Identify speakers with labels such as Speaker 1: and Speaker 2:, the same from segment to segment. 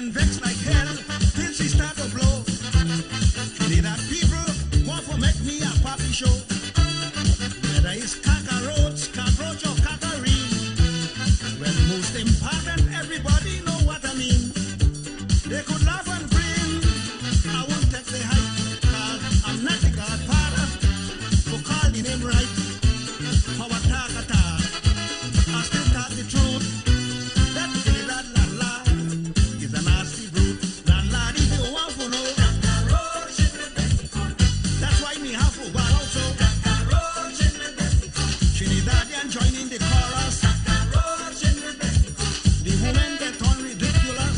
Speaker 1: and vexed like hell till she start to blow. Trinidad people want to make me a poppy show. Whether it's cockroach or cockarine. Well, most important, everybody know what I mean. They could laugh and grin. I won't take the hype, cause I'm not the godfather for calling him right. Power talk attack. I still talk the truth. That Trinidad la is a nasty brute. La if you want to know. That's why me have to go also. Trinidadian joining the chorus. The women get on ridiculous.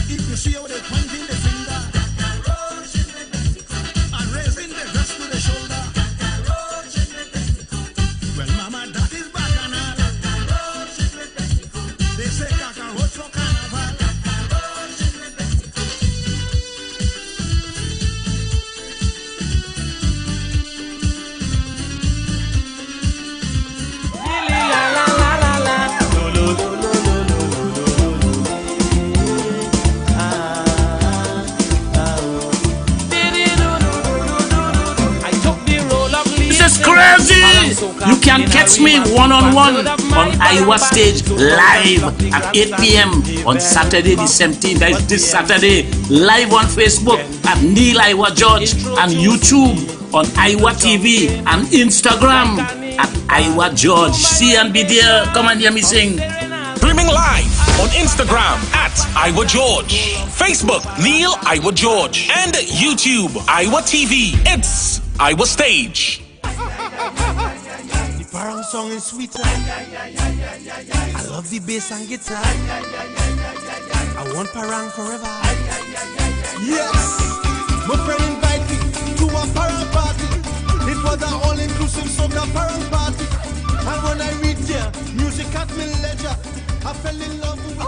Speaker 1: If you see how they pointing the finger and raising the vest to the shoulder. Well, mama, that is bacchanal. They say cockroach for carnival.
Speaker 2: This is crazy! You can catch me one-on-one on Iowa Stage live at 8 p.m. on Saturday the 17th. That is this Saturday. Live on Facebook at Neil Iowa George and YouTube on Iowa TV and Instagram at Iowa George. See and be there. Come and hear me sing.
Speaker 3: Streaming live on Instagram at Iowa George, Facebook Neil Iowa George, and YouTube Iowa TV. It's Iowa Stage.
Speaker 4: The Parang song is sweeter. I love the bass and guitar. I want Parang forever. Yes, my friend invited me to a Parang party. It was an all-inclusive soca Parang party. And when I reached there, music at me leisure. I fell in love with the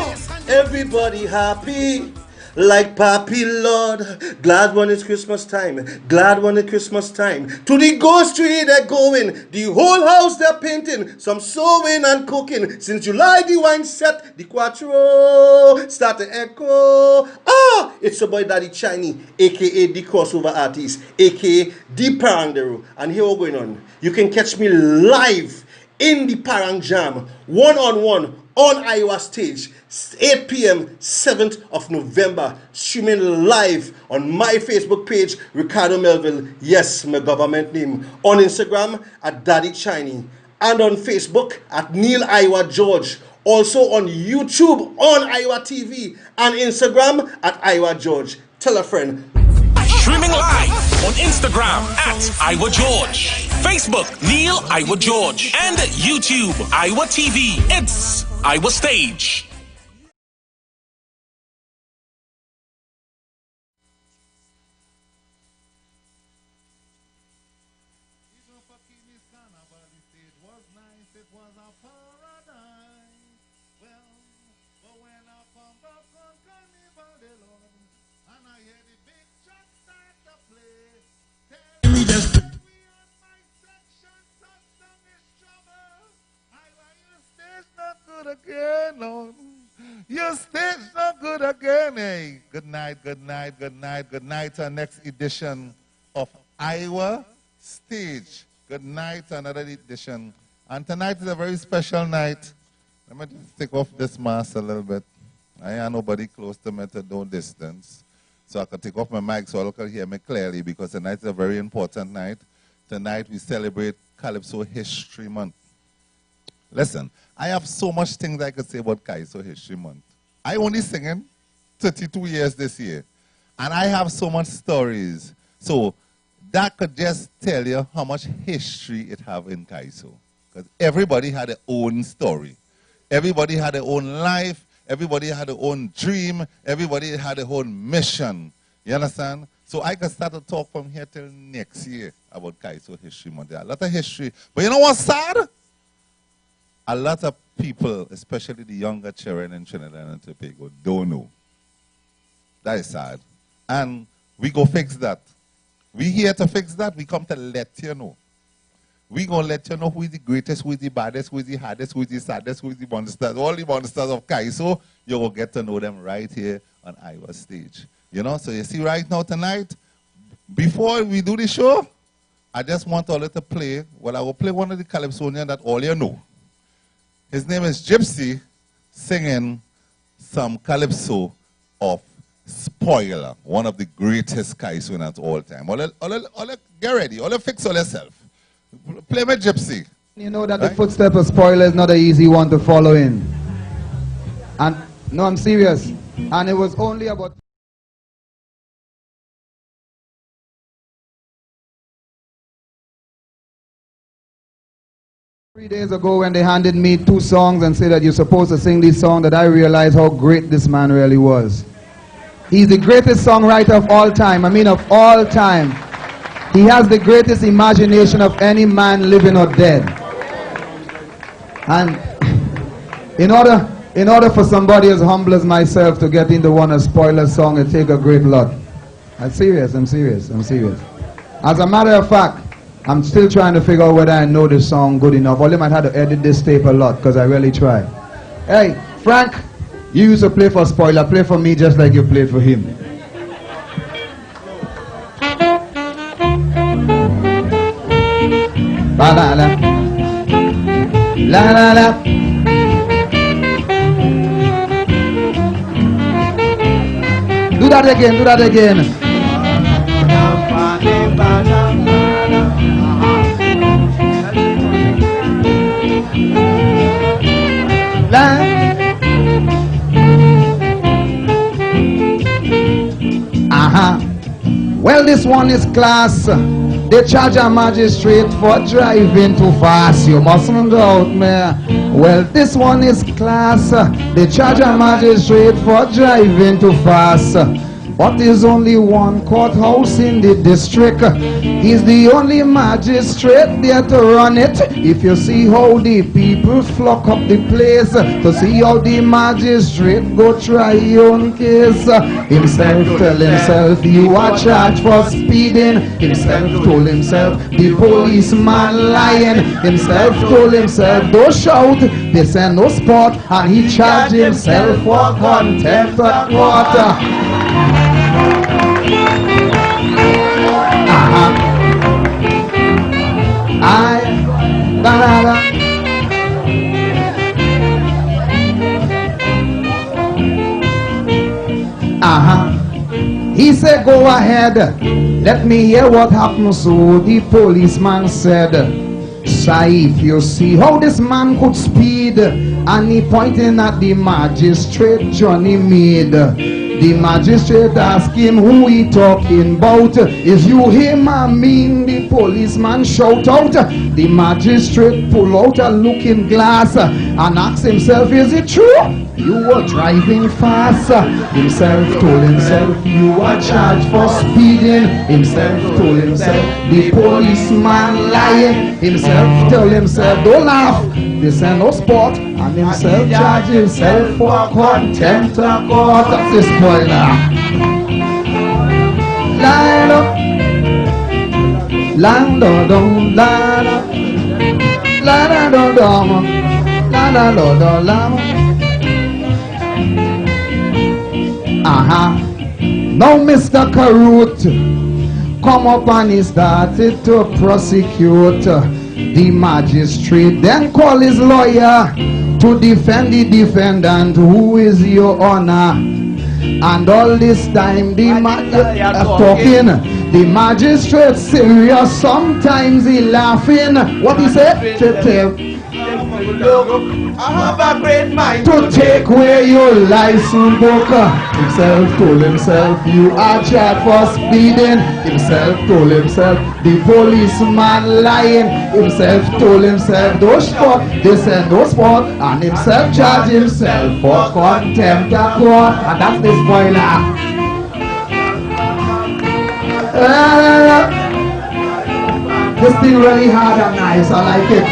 Speaker 4: bass and
Speaker 5: Everybody happy, like Papi Lord. Glad when it's Christmas time, glad when it's Christmas time. To the ghost tree they're going, the whole house they're painting, some sewing and cooking. Since July the wine set, the quattro start to echo. It's your boy Daddy Chiney, aka the crossover artist, aka the Parangdero. And here we're going on. You can catch me live in the Parang Jam, one-on-one on Iowa Stage, 8 p.m., 7th of November, streaming live on my Facebook page, Ricardo Melville, yes, my government name, on Instagram at Daddy Chiney, and on Facebook at Neil Iowa George, also on YouTube on Iowa TV, and Instagram at Iowa George. Tell a friend.
Speaker 3: Streaming live on Instagram at Iowa George, Facebook Neil Iowa George, and YouTube Iowa TV. It's Iowa Stage.
Speaker 6: Your stage no good again. Hey, good night, good night, good night, good night to our next edition of Iowa Stage. Good night to another edition. And tonight is a very special night. Let me just take off this mask a little bit. I ain't nobody close to me to no distance. So I can take off my mic so I can hear me clearly, because tonight is a very important night. Tonight we celebrate Calypso History Month. Listen, I have so much things I could say about Calypso History Month. I only singing 32 years this year. And I have so much stories. So that could just tell you how much history it have in Calypso. Because everybody had their own story. Everybody had their own life. Everybody had their own dream. Everybody had their own mission. You understand? So I can start to talk from here till next year about Calypso History Month. There are a lot of history. But you know what's sad? A lot of people, especially the younger children in Trinidad and Tobago, don't know. That is sad. And we go fix that. We here to fix that. We come to let you know. we going to let you know who is the greatest, who is the baddest, who is the hardest, who is the saddest, who is the monsters, all the monsters of Kaiso. You will get to know them right here on Iowa Stage. You know, so you see right now tonight, before we do the show, I just want all to play, well, I will play one of the Calypsonians that all you know. His name is Gypsy, singing some Calypso of Spoiler, one of the greatest Kaiso of all time. All get ready, all fix all yourself. Play my Gypsy.
Speaker 7: You know that the footstep of Spoiler is not an easy one to follow in. And no, I'm serious. And it was only about 3 days ago when they handed me 2 songs and said that you're supposed to sing this song, that I realized how great this man really was. He's the greatest songwriter of all time. I mean of all time. He has the greatest imagination of any man living or dead. And in order for somebody as humble as myself to get into one of Spoiler's song, it take a great lot. I'm serious. As a matter of fact, I'm still trying to figure out whether I know this song good enough. Only might have to edit this tape a lot because I really try. Hey, Frank, you used to play for Spoiler. Play for me just like you played for him. La la la. La la la. Do that again. Well, this one is class. They charge a magistrate for driving too fast. You mustn't doubt me. Well, this one is class. They charge a magistrate for driving too fast. But there's only one courthouse in the district. He's the only magistrate there to run it. If you see how the people flock up the place to see how the magistrate go try your own case. Himself tell himself you are charged for speeding. Himself told himself the policeman lying. Himself told himself don't shout, they send no spot, and he charged himself for contempt of court. He said, go ahead, let me hear what happened. So the policeman said, sir, if you see how this man could speed, and he pointing at the magistrate Johnny Meade. The magistrate asked him who he talking about. Is you him? I mean, the policeman shout out. The magistrate pull out a looking glass and ask himself, is it true? You were driving fast. Himself told himself, you are charged for speeding. Himself told himself, the policeman lying. Himself told himself, don't laugh, this ain't no sport. And himself charged himself for contempt of court. That's the spoiler. La da dum, la da, la da da dum, la da da da la. Now Mr. Karut come up and he started to prosecute the magistrate. Then call his lawyer to defend the defendant, who is your honor. And all this time the talking, the magistrate serious, sometimes he laughing. What he said? I have a great mind to take away your license book. Himself told himself, you are charged for speeding. Himself told himself, the policeman lying. Himself told himself, don't spot, they said don't spot. And himself charged himself for contempt of court. And that's the spoiler. This thing really hard and nice, I like it.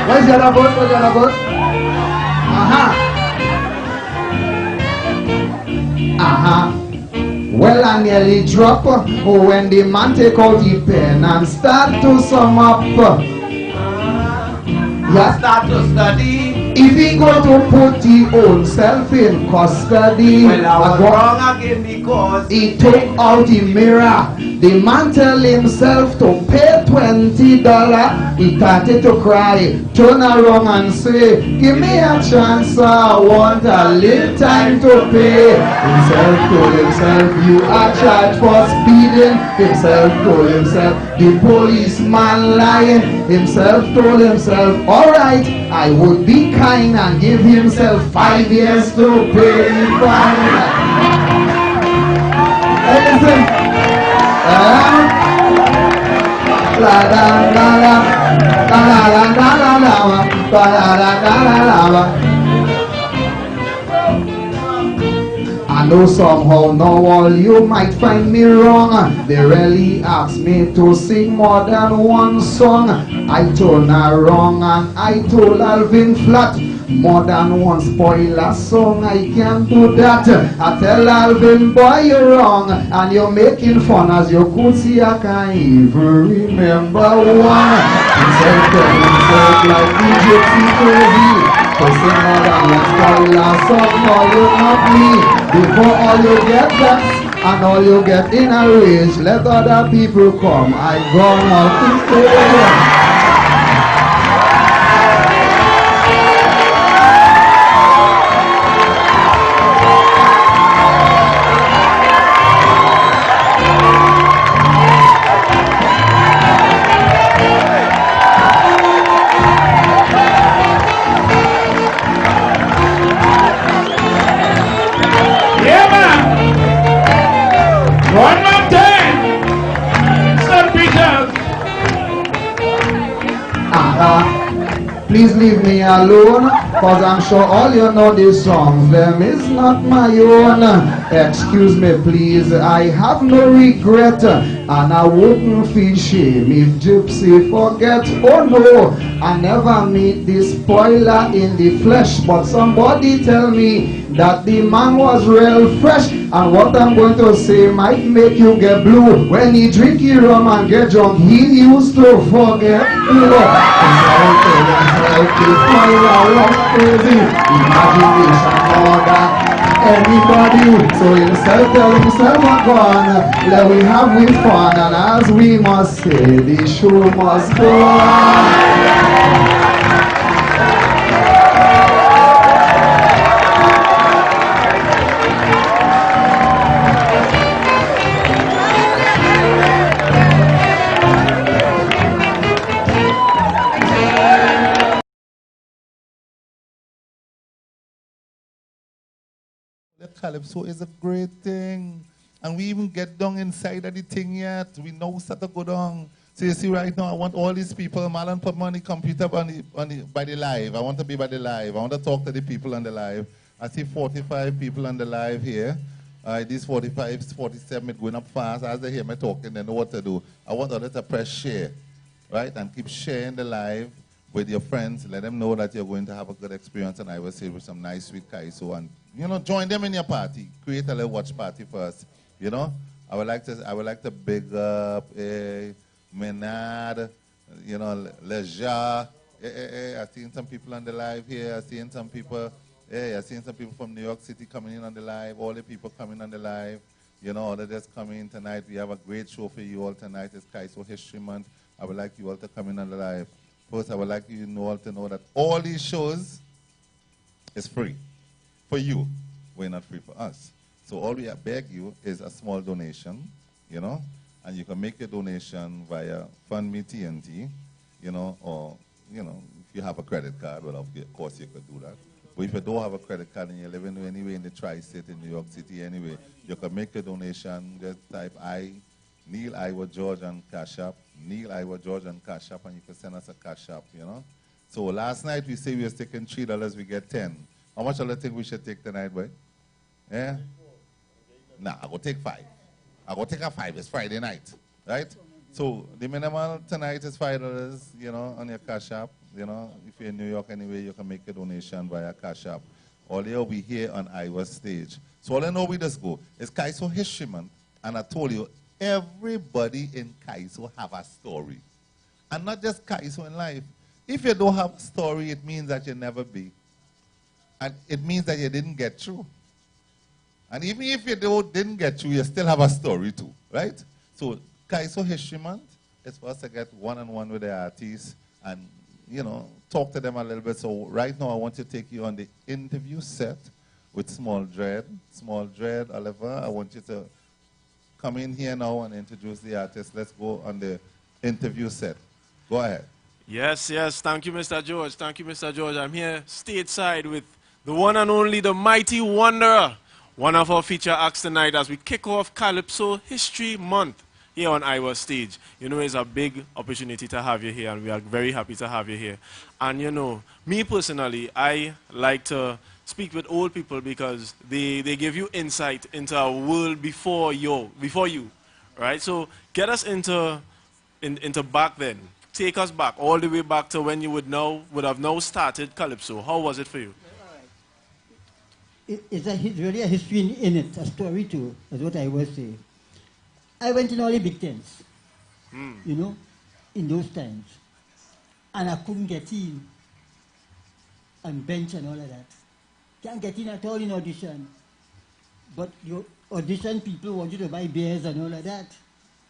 Speaker 7: Where's the other boat? Where's the other boat? Well, I nearly drop when the man take out the pen and start to sum up. Yeah.
Speaker 4: Start to study.
Speaker 7: If he go to put his own self in custody,
Speaker 4: Well, I was wrong again because
Speaker 7: he took out the mirror. The man tell himself to pay $20. He started to cry, turn around and say, give me a chance, I want a little time to pay. Himself told himself, you are charged for speeding. Himself told himself, the policeman lying. Himself told himself, alright, I would be kind and give himself 5 years to pay the fine. Hey, listen. I know somehow now all you might find me wrong. They really asked me to sing more than one song. I turned around and I told Alvin flat, more than one spoiler song, I can't do that. I tell Alvin, boy, you're wrong, and you're making fun. As you could see, I can't even remember one. Himself tell himself like DJ crazy, to sing more than one spoiler song, for you not me. Before all you get that, and all you get in a rage, let other people come. I gonna to stay. Please leave me alone, cause I'm sure all you know these songs, them is not my own. Excuse me please, I have no regret, and I wouldn't feel shame if Gypsy forget. Oh no, I never meet this spoiler in the flesh, but somebody tell me that the man was real fresh. And what I'm going to say might make you get blue. When he drink his rum and get drunk, he used to forget. Crazy imagination more than anybody. So himself tell himself I'm gone. Let we have we fun, and as we must say, the show must go on.
Speaker 6: Calypso is a great thing. And we even get down inside of the thing yet. We know how to go down. So you see right now, I want all these people, Marlon put me on the computer by the live. I want to be by the live. I want to talk to the people on the live. I see 45 people on the live here. These 45, 47, it's going up fast. As they hear me talking, they know what to do. I want others to press share, right? And keep sharing the live with your friends. Let them know that you're going to have a good experience, and I will say with some nice sweet kaiso, and you know, join them in your party. Create a little watch party for us. You know, I would like to big up Menard, you know, Leja. I've seen some people on the live here. I've seen some people. I've seen some people from New York City coming in on the live. All the people coming on the live. You know, all of us coming in tonight. We have a great show for you all tonight. It's Kaiso History Month. I would like you all to come in on the live. First, I would like you all to know that all these shows is free. For you, we're not free for us. So all we beg you is a small donation, you know, and you can make your donation via FundMe TNT, you know, or, you know, if you have a credit card, well, of course you could do that. But if you don't have a credit card and you're living anywhere in the Tri-State in New York City anyway, you can make a donation. Just type Neil Iowa George on Cash App, Neil Iowa George on Cash App, and you can send us a Cash App, you know. So last night we say we were taking $3, we get 10. How much do you think we should take tonight, boy? Yeah? Nah, I go take 5. I go take a 5. It's Friday night, right? So the minimum tonight is $5, you know, on your Cash App. You know, if you're in New York anyway, you can make a donation via Cash App. Or they'll be here on Iowa Stage. So all I know we just go. It's Kaiso History Month, and I told you, everybody in Kaiso have a story. And not just Kaiso in life. If you don't have a story, it means that you never be. And it means that you didn't get through. And even if you didn't get through, you still have a story too, right? So Kaiso History Month is for us to get one-on-one with the artists and, you know, talk to them a little bit. So right now I want to take you on the interview set with Small Dread. Small Dread, Oliver, I want you to come in here now and introduce the artist. Let's go on the interview set. Go ahead.
Speaker 8: Yes, yes. Thank you, Mr. George. Thank you, Mr. George. I'm here stateside with the one and only, the mighty Wanderer, one of our feature acts tonight as we kick off Calypso History Month here on Iowa Stage. You know, it's a big opportunity to have you here, and we are very happy to have you here. And you know, me personally, I like to speak with old people because they give you insight into a world before you, right? So get us into back then. Take us back, all the way back to when you would have now started Calypso. How was it for you?
Speaker 9: It's really a history in it, a story too, is what I will say. I went in all the big tents, you know, in those times. And I couldn't get in and bench and all of that. Can't get in at all in audition. But your audition people want you to buy beers and all of that.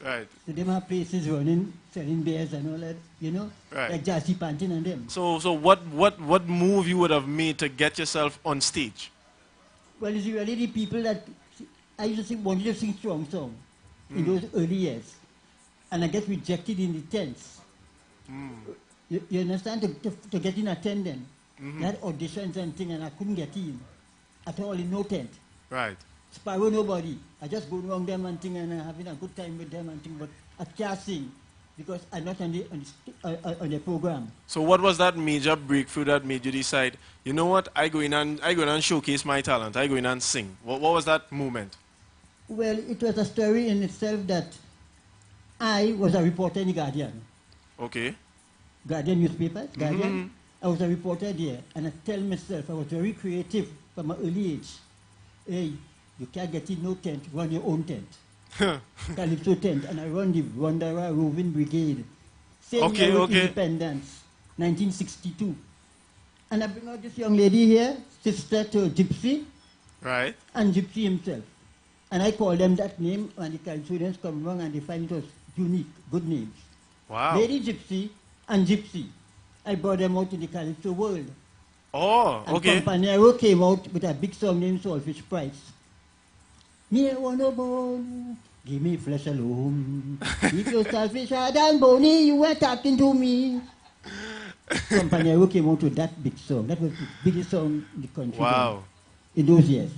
Speaker 8: Right.
Speaker 9: So them have places running, selling beers and all that, you know,
Speaker 8: right.
Speaker 9: Like Jassy Pantin and them.
Speaker 8: So what move you would have made to get yourself on stage?
Speaker 9: Well, it's really the people that I used to sing, wanted to sing strong song in those early years. And I get rejected in the tents. You understand? To get in a tent then. They had auditions and things, and I couldn't get in at all in no tent.
Speaker 8: Right.
Speaker 9: Sparrow, nobody. I just go around them and thing and having a good time with them and thing, but I can't sing because I'm not on the program.
Speaker 8: So what was that major breakthrough that made you decide, you know what, I go in and showcase my talent, I go in and sing? What was that moment?
Speaker 9: Well, it was a story in itself that I was a reporter in the Guardian.
Speaker 8: Okay.
Speaker 9: Guardian newspaper, Guardian. I was a reporter there, and I tell myself I was very creative from my early age. Hey, you can't get in no tent, run your own tent. Calypso tent, and I run the Wanderer Roving Brigade. Same year with independence, 1962. And I bring out this young lady here, sister to Gypsy.
Speaker 8: Right.
Speaker 9: And Gypsy himself. And I call them that name, and the Calypsonians come along and they find it was unique, good names.
Speaker 8: Wow.
Speaker 9: Lady Gypsy and Gypsy. I brought them out in the Calypso world.
Speaker 8: Oh, okay.
Speaker 9: And Campanero came out with a big song named Saltfish Price. Me want no bone, give me flesh alone. If you're selfish hard and bony, you were talking to me. Campanero came out with that big song. That was the biggest song in the country.
Speaker 8: Wow.
Speaker 9: In those years.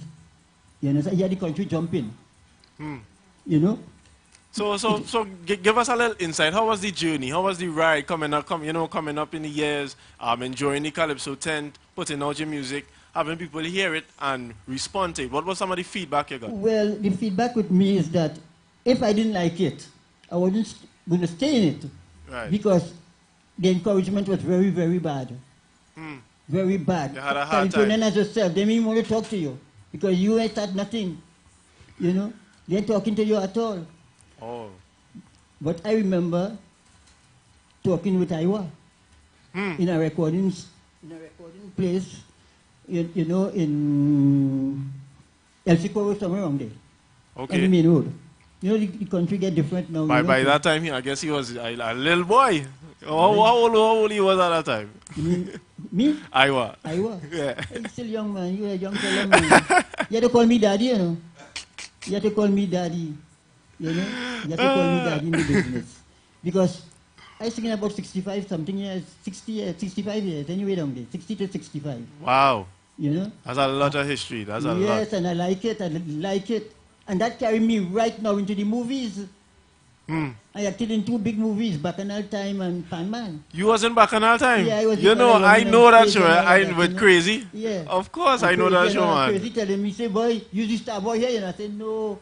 Speaker 9: You understand? Yeah, the country jumping. You know?
Speaker 8: So give us a little insight. How was the journey? How was the ride coming up in the years, enjoying the Calypso tent, putting out your music, having people hear it and respond to it? What was some of the feedback you got?
Speaker 9: Well, the feedback with me is that if I didn't like it, I wasn't going to stay in it.
Speaker 8: Right.
Speaker 9: Because the encouragement was very, very bad. Very bad.
Speaker 8: You had a hard time.
Speaker 9: As yourself, they don't even want to talk to you. Because you ain't at nothing. You know? They ain't talking to you at all.
Speaker 8: Oh.
Speaker 9: But I remember talking with Iowa in a recording place, you know, in El Socorro, somewhere around there.
Speaker 8: Okay.
Speaker 9: On the main road. You know, the country get different now.
Speaker 8: By that time, I guess he was a little boy. How old he was at that time?
Speaker 9: You mean me?
Speaker 8: Iowa.
Speaker 9: Yeah. He's still young, man. You're a young fella, man. You have to call me daddy, you know. You have to call me daddy. You know? You have to call me daddy in the business. Because I was thinking about 65 something years, 65 years, anyway down there. 60 to 65.
Speaker 8: Wow.
Speaker 9: You know?
Speaker 8: That's a lot of history. That's a lot.
Speaker 9: Yes, and I like it. And that carried me right now into the movies. I acted in 2 big movies, Bacchanal Time and Pan Man.
Speaker 8: You was in Bacchanal Time?
Speaker 9: Yeah, I was.
Speaker 8: You know, I know that show. With Crazy.
Speaker 9: Yeah.
Speaker 8: Of course, I know that show, man.
Speaker 9: Crazy telling me, say, boy, you the star boy here. And I said, no.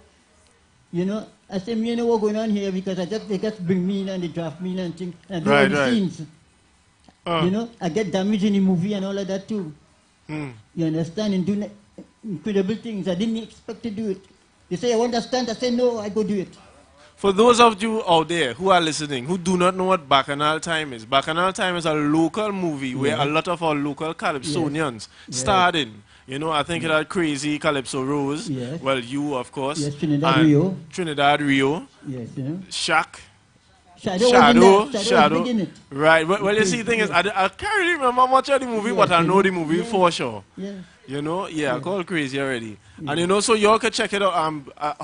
Speaker 9: You know, I said, me know what's going on here because they just bring me in and they draft me in and things. And I do all the scenes. You know, I get damaged in the movie and all of that too. You understand? And do incredible things. I didn't expect to do it. They say, I want to stand. I say, no, I go do it.
Speaker 8: For those of you out there who are listening, who do not know what Bacchanal Time is, Bacchanal Time is a local movie where a lot of our local Calypsonians starred in. You know, I think it had Crazy, Calypso Rose.
Speaker 9: Yes.
Speaker 8: Well, you, of course.
Speaker 9: Yes, Trinidad
Speaker 8: and
Speaker 9: Rio.
Speaker 8: Trinidad Rio.
Speaker 9: Yes, you know.
Speaker 8: Shaq.
Speaker 9: Shadow was big in it.
Speaker 8: Right. Well, you see, the thing is, I can't really remember much of the movie, but I know the movie for sure.
Speaker 9: Yes.
Speaker 8: You know, I call Crazy already. And you know, so y'all can check it out.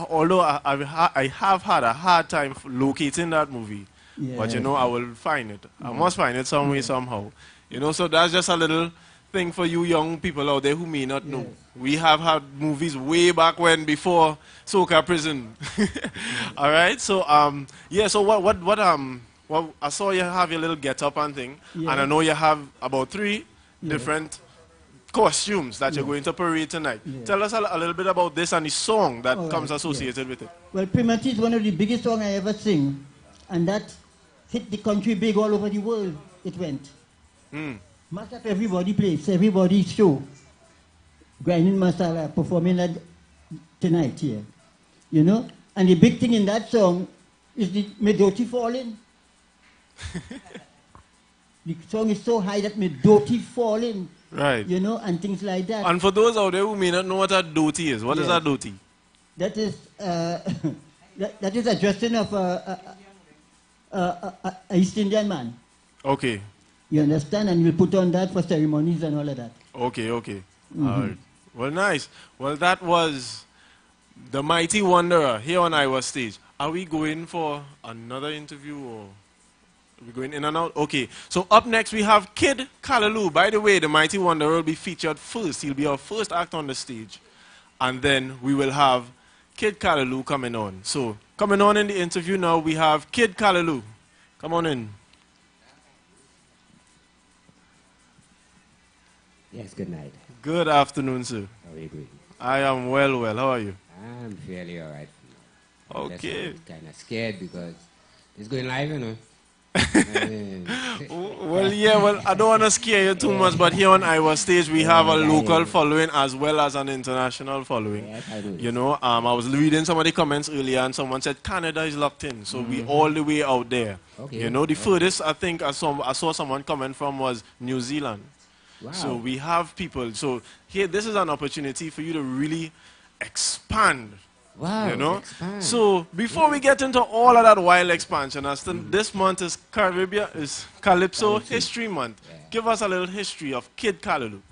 Speaker 8: Although I have had a hard time locating that movie, but you know, I will find it. I must find it some way, somehow. You know, so that's just a little thing for you young people out there who may not know. We have had movies way back when, before Soca Prison. All right, so so what I saw you have your little get up and thing, and I know you have about 3 different costumes that you're going to parade tonight. Tell us a little bit about this and the song that comes associated with it.
Speaker 9: Well, Primati is one of the biggest songs I ever sing, and that hit the country big all over the world. It went. Must have everybody plays, everybody show. Grinding Masala performing that tonight here. You know? And the big thing in that song is the Medoti falling. The song is so high that Medoti falling.
Speaker 8: Right.
Speaker 9: You know, and things like that.
Speaker 8: And for those out there who may not know what a dhoti is, what is a dhoti?
Speaker 9: That is that is a dressing of a East Indian man.
Speaker 8: Okay.
Speaker 9: You understand? And we'll put on that for ceremonies and all of that.
Speaker 8: Okay. All right. Well, nice. Well, that was the Mighty Wanderer here on Iowa Stage. Are we going for another interview, or are we going in and out? Okay. So up next we have Kid Callaloo. By the way, the Mighty Wanderer will be featured first. He'll be our first act on the stage. And then we will have Kid Callaloo coming on. So coming on in the interview now, we have Kid Callaloo. Come on in.
Speaker 10: Yes, good night.
Speaker 8: Good afternoon, sir.
Speaker 10: How are you doing?
Speaker 8: I am well. How are you?
Speaker 10: I'm fairly all right.
Speaker 8: Okay.
Speaker 10: I'm kind of scared because it's going live, you know.
Speaker 8: Well, I don't want to scare you too much, but here on Iowa Stage, we have a local following as well as an international following.
Speaker 10: Yes, I do.
Speaker 8: You know, I was reading some of the comments earlier, and someone said Canada is locked in, so we all the way out there.
Speaker 10: Okay.
Speaker 8: You know, the furthest I think I saw someone comment from was New Zealand.
Speaker 10: Wow.
Speaker 8: So we have people. So here, this is an opportunity for you to really expand.
Speaker 10: Wow,
Speaker 8: you know?
Speaker 10: expand.
Speaker 8: So before we get into all of that wild expansion, this month is Calypso History Month.
Speaker 10: Yeah.
Speaker 8: Give us a little history of Kid Callaloo.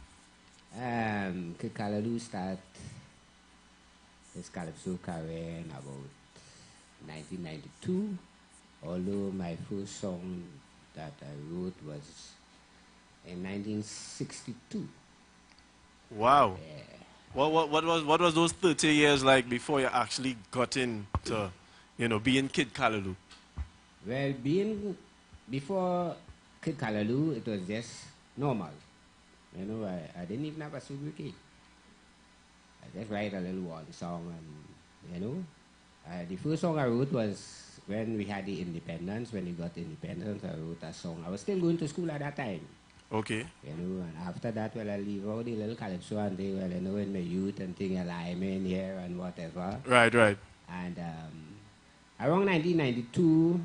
Speaker 10: Kid Callaloo started his Calypso career in about 1992, although my first song that I wrote was in 1962.
Speaker 8: Wow.
Speaker 10: Yeah.
Speaker 8: What was those 30 years like before you actually got into, you know, being Kid Callaloo?
Speaker 10: Well, before Kid Callaloo, it was just normal. You know, I didn't even have a sobriquet. I just write a little one song, and you know, the first song I wrote was when we had the independence. When we got independence, I wrote a song. I was still going to school at that time.
Speaker 8: Okay.
Speaker 10: You know, and after that, well, I leave all the little calypso and they, well, you know, in my youth and thing, I lie in here and whatever.
Speaker 8: Right.
Speaker 10: And around 1992,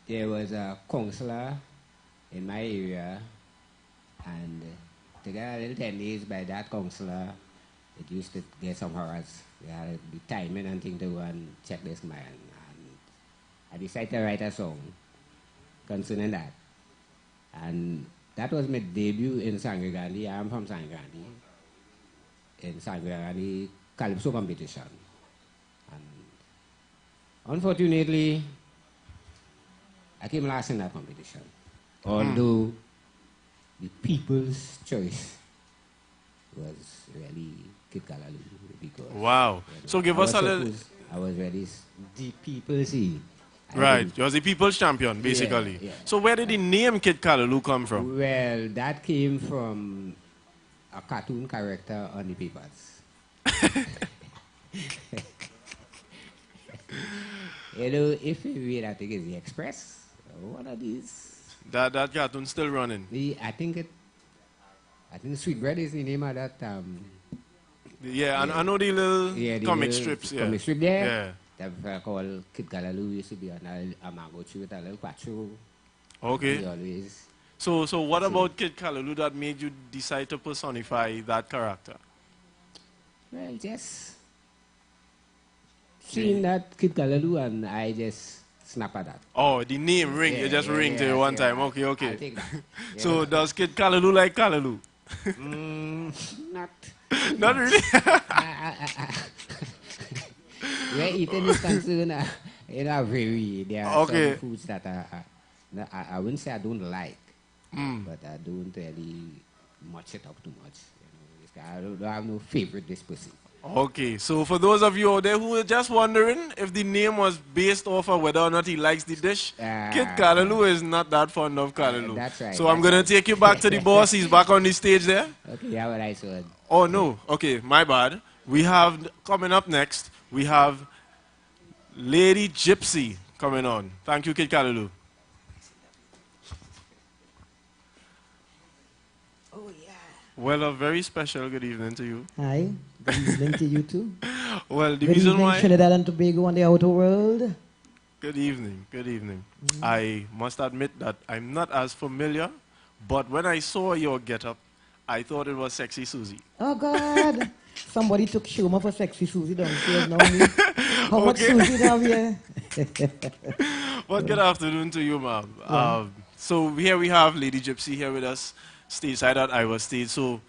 Speaker 10: there was a counselor in my area, and to get a little 10 days by that counselor, it used to get some horrors. We had to be timing and thing to go and check this man. And I decided to write a song concerning that. And that was my debut in Sangre Grande. I'm from Sangre Grande. In Sangre Grande Calypso competition. And unfortunately, I came last in that competition. Although the people's choice was really Kid Callaloo, because
Speaker 8: wow. So give us a little.
Speaker 10: I was really the people's see.
Speaker 8: Right, you was the people's champion, basically.
Speaker 10: Yeah.
Speaker 8: So where did the name Kid Callaloo come from?
Speaker 10: Well, that came from a cartoon character on the papers. You know, if you read, I think it's the Express. What are these?
Speaker 8: That cartoon's still running.
Speaker 10: I think Sweetbread is the name of that.
Speaker 8: Yeah, and I know the little comic strips. Yeah.
Speaker 10: Comic strip there.
Speaker 8: Yeah.
Speaker 10: That fella called Kid Galalu used to be on a mango tree with a little patrol.
Speaker 8: Okay.
Speaker 10: He always.
Speaker 8: So what about Kid Kalaloo that made you decide to personify that character?
Speaker 10: Well, just seeing that Kid Galalu and I just snap at that.
Speaker 8: Oh, the name ring. You just ring to you one time. Okay,
Speaker 10: I'll
Speaker 8: okay.
Speaker 10: take that.
Speaker 8: So does Kid Kalaloo like Kalaloo?
Speaker 10: Not.
Speaker 8: Not really.
Speaker 10: Where eating is concerned, very. There are
Speaker 8: Okay.
Speaker 10: some foods that I wouldn't say I don't like, but I don't really much it up too much. I don't have no favorite dish per se.
Speaker 8: Okay, so for those of you out there who are just wondering if the name was based off of whether or not he likes the dish, Kid Kalaloo is not that fond of Kalaloo.
Speaker 10: That's right.
Speaker 8: So I'm going to take you back to the boss. He's back on the stage there.
Speaker 10: Okay, yeah, what I said.
Speaker 8: Oh, no. Okay, my bad. We have, coming up next, we have Lady Gypsy coming on. Thank you, Kid Kalaloo.
Speaker 11: Oh, yeah.
Speaker 8: Well, a very special good evening to you.
Speaker 11: Hi. Good evening to you too.
Speaker 8: Well, the
Speaker 11: Good
Speaker 8: reason
Speaker 11: evening,
Speaker 8: why...
Speaker 11: Trinidad and Tobago and the outer world.
Speaker 8: Good evening, good evening. I must admit that I'm not as familiar, but when I saw your getup, I thought it was Sexy Susie.
Speaker 11: Oh, God. Somebody took Shuma for Sexy Susie downstairs now. Me. How much Susie have you?
Speaker 8: Well, good afternoon to you, ma'am. So here we have Lady Gypsy here with us, stateside at Iowa State. So,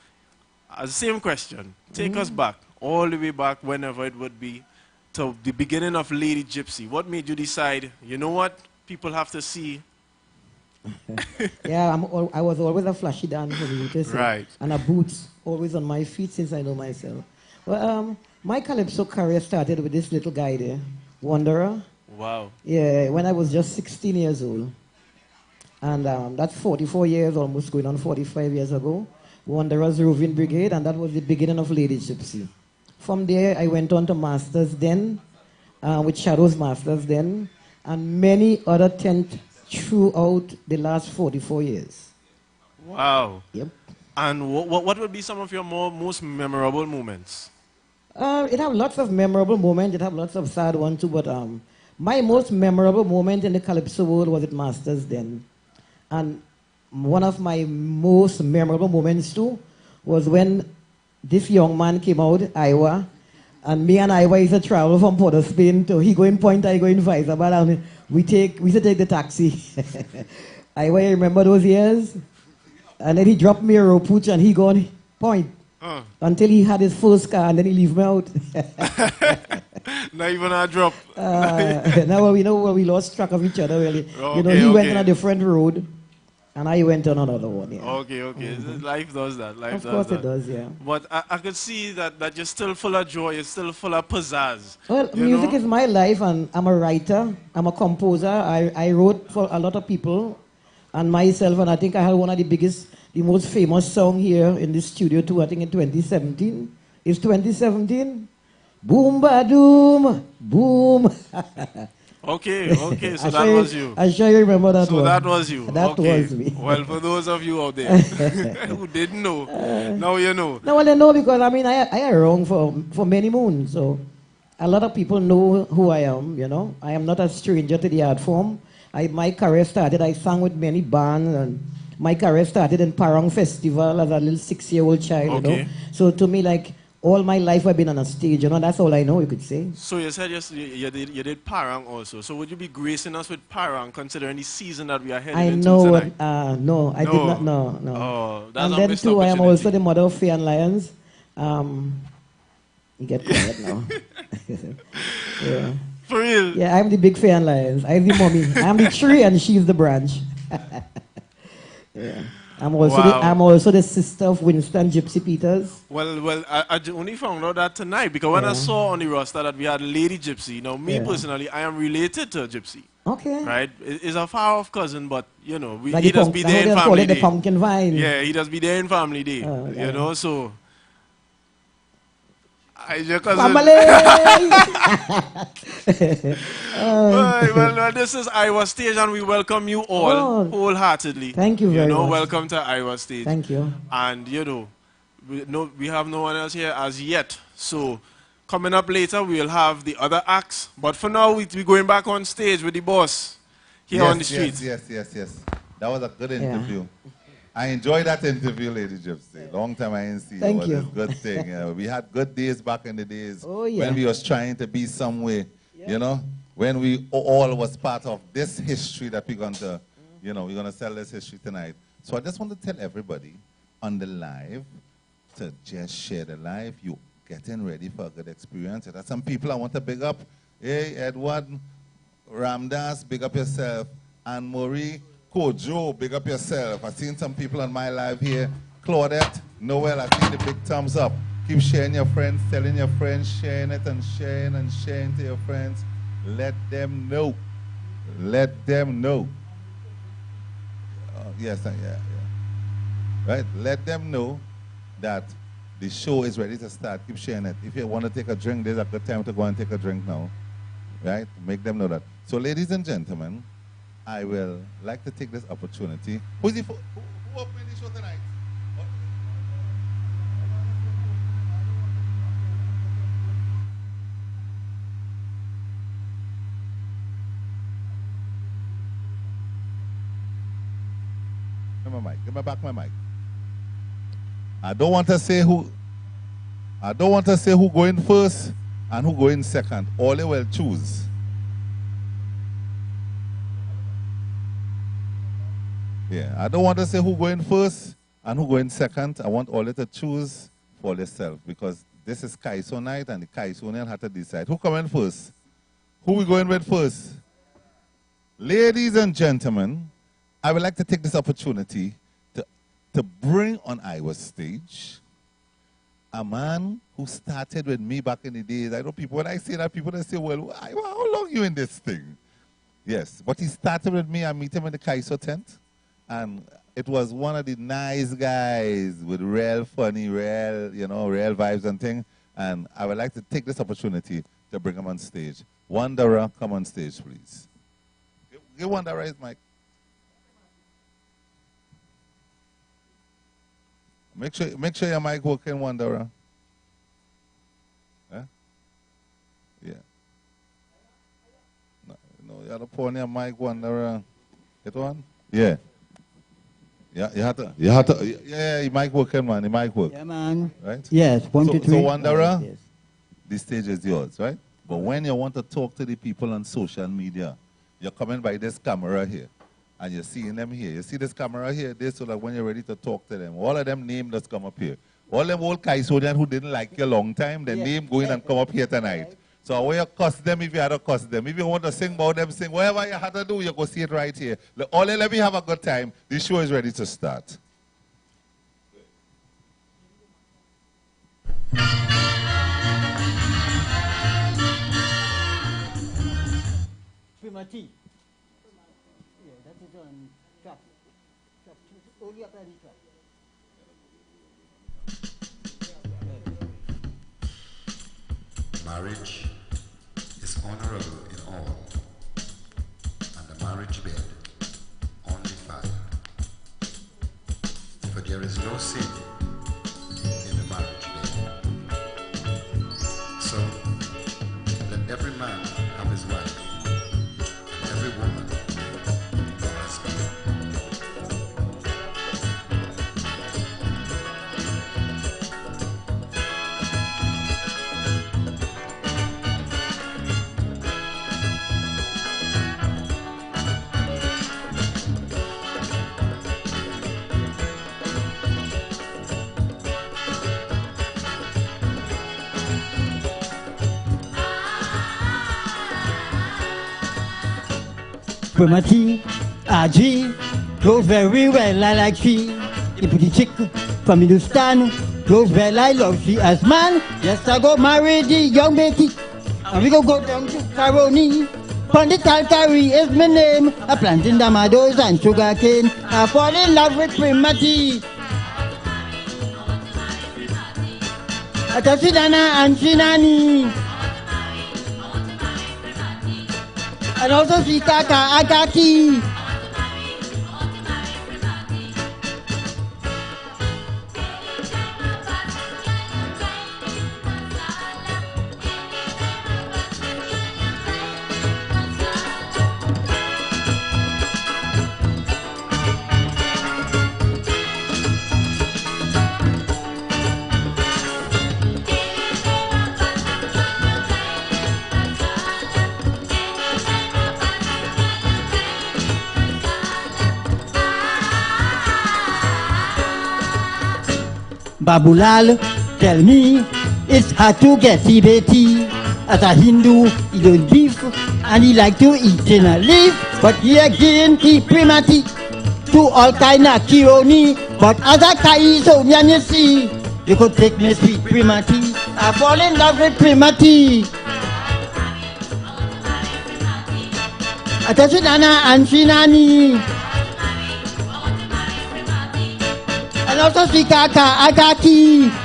Speaker 8: same question. Take us back, all the way back, whenever it would be, to the beginning of Lady Gypsy. What made you decide, you know what, people have to see?
Speaker 11: Yeah, I was always a flashy dancer,
Speaker 8: Right.
Speaker 11: and a boots, always on my feet since I know myself. Well, my calypso career started with this little guy there, Wanderer.
Speaker 8: Wow.
Speaker 11: Yeah, when I was just 16 years old. And that's 44 years, almost going on 45 years ago. Wanderers Roving Brigade, and that was the beginning of Lady Gypsy. From there, I went on to Masters then, with Shadows Masters then, and many other tents throughout the last 44 years.
Speaker 8: Wow.
Speaker 11: Yep.
Speaker 8: And what would be some of your most memorable moments?
Speaker 11: It have lots of memorable moments. It have lots of sad ones too. But my most memorable moment in the Calypso world was at Masters then. And one of my most memorable moments too was when this young man came out, Iowa, and me and Iowa used to travel from Port of Spain to he go in Point, I go in Visabar, and we used to take the taxi. Iowa, you remember those years? And then he dropped me a Ropooch and he go on Point until he had his first car and then he leave me out.
Speaker 8: Not even a drop.
Speaker 11: Now we know we lost track of each other really.
Speaker 8: Okay,
Speaker 11: he went on a different road and I went on another one. Yeah.
Speaker 8: Okay. Life does that.
Speaker 11: Of course it does, yeah.
Speaker 8: But I could see that you're still full of joy, you're still full of pizzazz.
Speaker 11: Well, music is my life, and I'm a writer, I'm a composer. I wrote for a lot of people and myself, and I think I had one of the most famous song here in this studio too, I think in 2017. It's 2017? Boom ba doom, boom.
Speaker 8: Okay, so that was you.
Speaker 11: I'm sure you remember that one.
Speaker 8: So that was you.
Speaker 11: That was me.
Speaker 8: Well, for those of you out there who didn't know, now you know.
Speaker 11: No, well, I know because I mean I around for many moons, so a lot of people know who I am. I am not a stranger to the art form. My career started. I sang with many bands, and my career started in Parang Festival as a little 6-year-old child.
Speaker 8: Okay.
Speaker 11: So to me, like all my life, I've been on a stage. That's all I know. You could say.
Speaker 8: So you said you did Parang also. So would you be gracing us with Parang, considering the season that we are heading into tonight?
Speaker 11: No, I did not. No.
Speaker 8: Oh, that's
Speaker 11: and
Speaker 8: a
Speaker 11: then
Speaker 8: missed
Speaker 11: too, I am
Speaker 8: opportunity.
Speaker 11: also the mother of Faye and Lions. You get quiet now. Yeah.
Speaker 8: For real?
Speaker 11: Yeah, I'm the big Faye and Lions. I'm the mommy. I'm the tree and she's the branch. Yeah. I'm also the sister of Winston Gypsy Peters.
Speaker 8: Well, I only found out that tonight because when I saw on the roster that we had Lady Gypsy. Now, me personally, I am related to Gypsy.
Speaker 11: Okay.
Speaker 8: Right? It's a far-off cousin, but, he
Speaker 11: Like
Speaker 8: does be there in family day.
Speaker 11: The pumpkin vine.
Speaker 8: Yeah, he does be there in family day. So... I your cousin. Well, this is Iowa Stage, and we welcome you all wholeheartedly.
Speaker 11: Thank you very much.
Speaker 8: Welcome to Iowa Stage.
Speaker 11: Thank you.
Speaker 8: And we have no one else here as yet. So Coming up later, we'll have the other acts. But for now, we're going back on stage with the boss here on the street.
Speaker 6: Yes. That was a good interview. I enjoyed that interview, Lady Gypsy. Long time I didn't see you.
Speaker 11: Thank you.
Speaker 6: It was a good thing. We had good days back in the days
Speaker 11: yeah.
Speaker 6: when we was trying to be somewhere, you know, when we all was part of this history that we're going to, you know, we're going to sell this history tonight. So I just want to tell everybody on the live to just share the live. You getting ready for a good experience. There are some people I want to big up. Hey, Edward, Ramdas, big up yourself. And Marie, Kojo, big up yourself. I've seen some people on my live here. Claudette, Noel, I see the big thumbs up. Keep sharing your friends, telling your friends, sharing it and sharing to your friends. Let them know. Let them know. Yes, yeah. Right? Let them know that the show is ready to start. Keep sharing it. If you want to take a drink, there's a good time to go and take a drink now. Right? Make them know that. So, ladies and gentlemen, I will like to take this opportunity. Who opening the show tonight? Give me my mic. Give me back my mic. I don't want to say who going first and who going second. All they will choose. Yeah, I don't want to say who going first and who going second. I want all to choose for themselves because this is Kaiso night and the Kaisonian have to decide. Who coming first? Who we going with first? Ladies and gentlemen, I would like to take this opportunity to bring on Iowa stage a man who started with me back in the days. I know people, when I say that, people they say, well, Iowa, how long you in this thing? Yes, but he started with me. I meet him in the Kaiso tent. And it was one of the nice guys with real funny, real vibes and things. And I would like to take this opportunity to bring him on stage. Wanderer, come on stage, please. Give Wanderer his mic. Make sure your mic working, Wanderer. Huh? Yeah. No, you have to put on your mic, Wanderer. Get one? Yeah. Yeah, you have to, yeah, your mic working, man. Your mic work.
Speaker 9: Yeah, man.
Speaker 6: Right?
Speaker 9: Yes, 1, 2, 3.
Speaker 6: So, Wanderer,
Speaker 9: yes.
Speaker 6: The stage is yours, right? But when you want to talk to the people on social media, you're coming by this camera here, and you're seeing them here. You see this camera here, this, so that when you're ready to talk to them, all of them name just come up here. All them old Kaisonian who didn't like you a long time, their name going and come up here tonight. So I want you to cuss them if you had to cuss them. If you want to sing about them, sing. Whatever you had to do, you go see it right here. Only let me have a good time. The show is ready to start.
Speaker 9: Primati. Yeah, that is on track. Only up any track.
Speaker 12: Marriage is honorable in all, and the marriage bed undefiled. For there is no sin in the marriage bed. So let every man have his wife, and every woman her husband.
Speaker 9: Primati, Aji, goes very well, I like she. The pretty chick from Hindustan, goes well, I love she as man. Yes, I go marry the young Betty, and we go down to Caroni. Pandit Kalkari is my name. I planting tomatoes and sugar cane. I fall in love with Primati. Atasidana and Shinani. And also Sitaka Akaki. Babulal tell me it's hard to get Tibeti. As a Hindu, he don't beef and he like to eat in a leaf. But he again he primati to all kind of kironi. But as a Kaisonian, you see, you could take me sweet primati. I fall in love with primati. Atasunana and Shinani. And also Sikaka Agaki.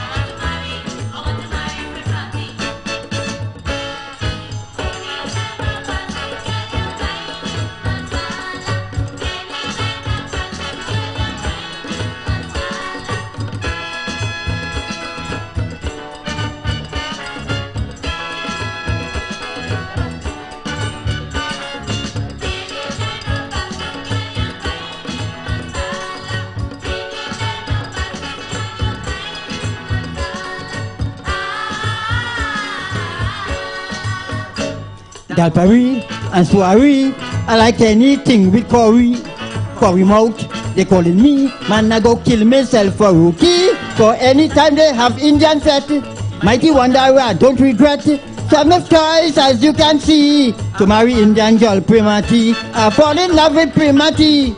Speaker 9: Galpari and Suari, I like anything with Cory mouth. They calling me, man I go kill myself for rookie. For any time they have Indian fete, mighty wanderer, don't regret it. So I make choice as you can see, to marry Indian girl primati. I fall in love with primati.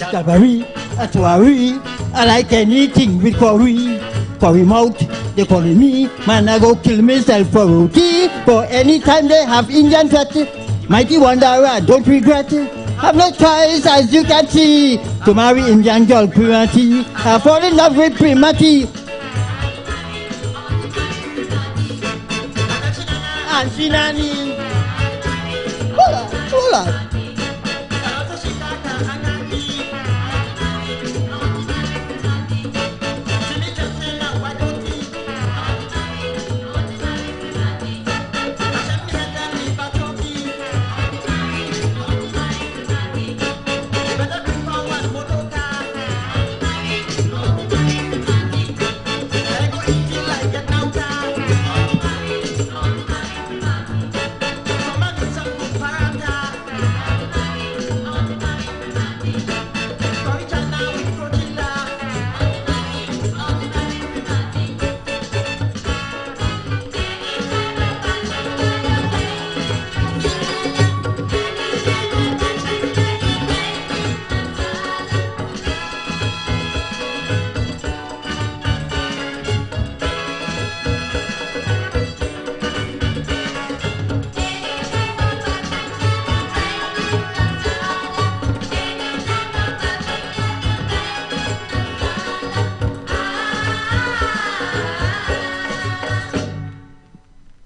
Speaker 9: Galpari, Atuari, I like anything with Cory mouth. They calling me, man I go kill myself for rookie. For any time they have Indian fete, mighty wanderer, don't regret it. Have no choice as you can see, to marry Indian girl primati. I fall in love with primati. And Shinani. Hola.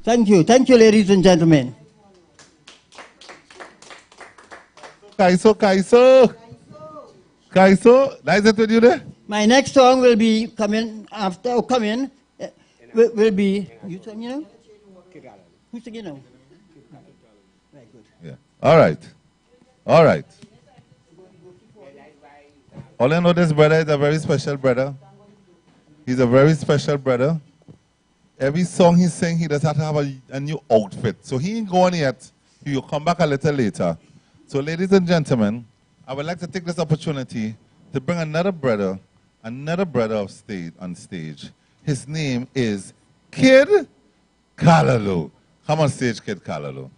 Speaker 9: Thank you, ladies and gentlemen.
Speaker 6: Kaiso, nice it with you there?
Speaker 9: My next song will be coming after, will be, you sing, you know? Who's singing now? Right, good.
Speaker 6: Yeah. All right. All I know, this brother is a very special brother. He's a very special brother. Every song he sings, he does have to have a new outfit. So he ain't going yet. He'll come back a little later. So ladies and gentlemen, I would like to take this opportunity to bring another brother on stage. His name is Kid Callaloo. Come on stage, Kid Callaloo.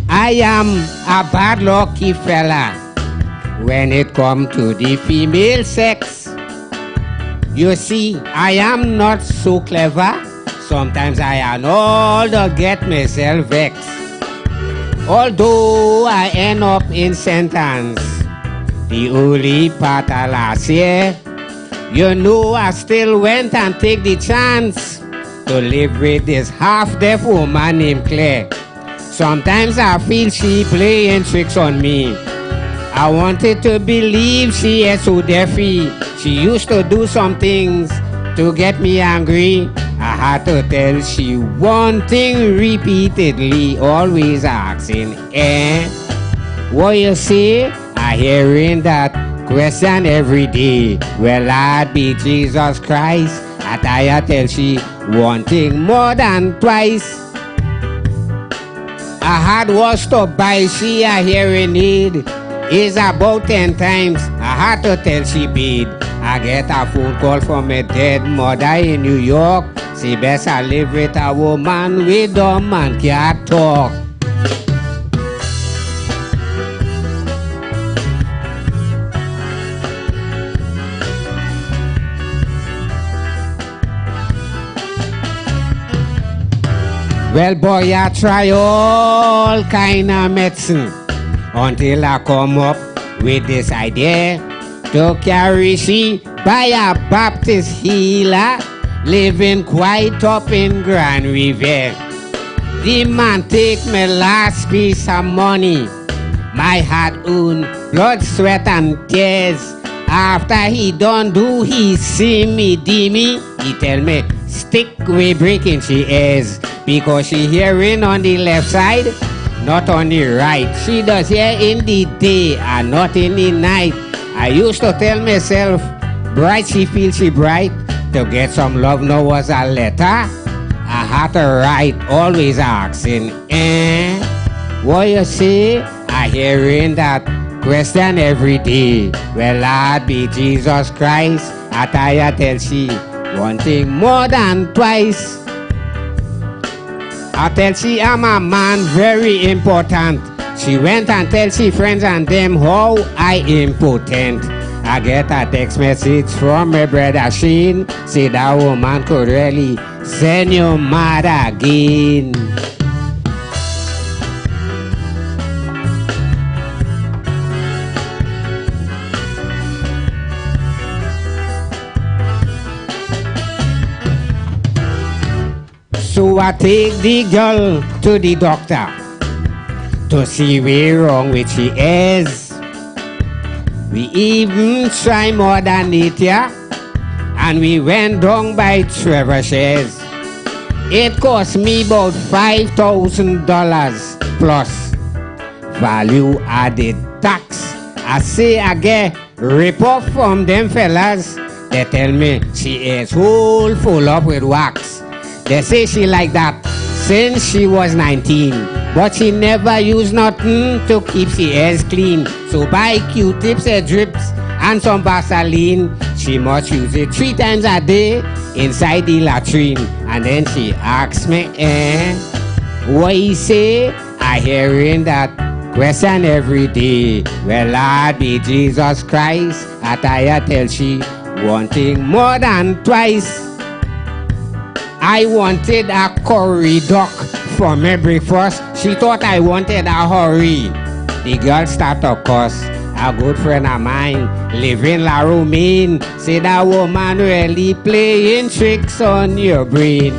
Speaker 10: I am a bad lucky fella when it come to the female sex. You see, I am not so clever. Sometimes I am all to get myself vexed. Although I end up in sentence the only part of last year, you know I still went and take the chance to live with this half-deaf woman named Claire. Sometimes I feel she playing tricks on me. I wanted to believe she is so deafy. She used to do some things to get me angry. I had to tell she one thing repeatedly, always asking, what you say? I hearing that question every day. Well, I'd be Jesus Christ. I tell she one thing more than twice. I had was to buy she a hearing aid. Is about 10 times. I had to tell she bid. I get a phone call from a dead mother in New York. She best I live with a woman with dumb and can't talk. Well, boy, I try all kind of medicine until I come up with this idea to carry she by a Baptist healer living quite up in Grand River. The man take my last piece of money, my hard-earned blood, sweat, and tears. After he done do, he see me, dimmy. He tell me, stick with breaking she is. Because she hearing on the left side, not on the right. She does hear in the day and not in the night. I used to tell myself, bright she feels she bright. To get some love now was a letter I had to write, always asking, what you say? I hearing that question every day. Well, I'd be Jesus Christ. I tell she one thing more than twice. I tell she I'm a man very important. She went and tell she friends and them how I impotent. I get a text message from my brother Shane. Say that woman could really send you mad again. So I take the girl to the doctor to see where wrong with she is. We even try more than it, yeah? And we went down by Trevor's. It cost me about $5,000 plus value added tax. I say I get rip off from them fellas. They tell me she is whole full up with wax. They say she like that since she was 19, but she never used nothing to keep she ears clean. So buy Q-tips, drips, and some Vaseline. She She must use it 3 times a day inside the latrine. And then she asks me, what he say? I hearing that question every day. Well, Lord be Jesus Christ. I tell she wanting more than twice. I wanted a curry duck for my breakfast. She thought I wanted a hurry. The girl start to cuss. A good friend of mine, living La Romaine, say that woman really playing tricks on your brain.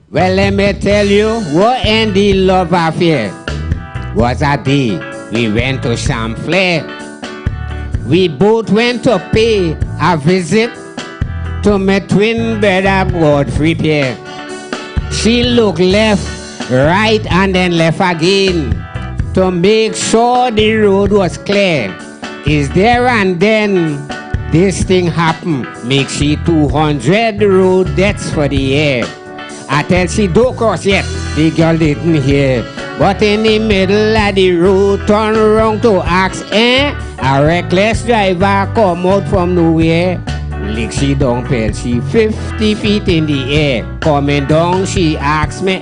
Speaker 10: Well, let me tell you what ended the love affair. Was a day we went to Champlain. We both went to pay a visit to my twin brother Godfrey Pierre. She looked left, right, and then left again to make sure the road was clear. Is there and then this thing happened, make she 200 road debts for the year. I tell she don't cross yet, the girl didn't hear. But in the middle of the road, turn around to ask, a reckless driver come out from nowhere. Lick she down, pal, she 50 feet in the air. Coming down, she asks me,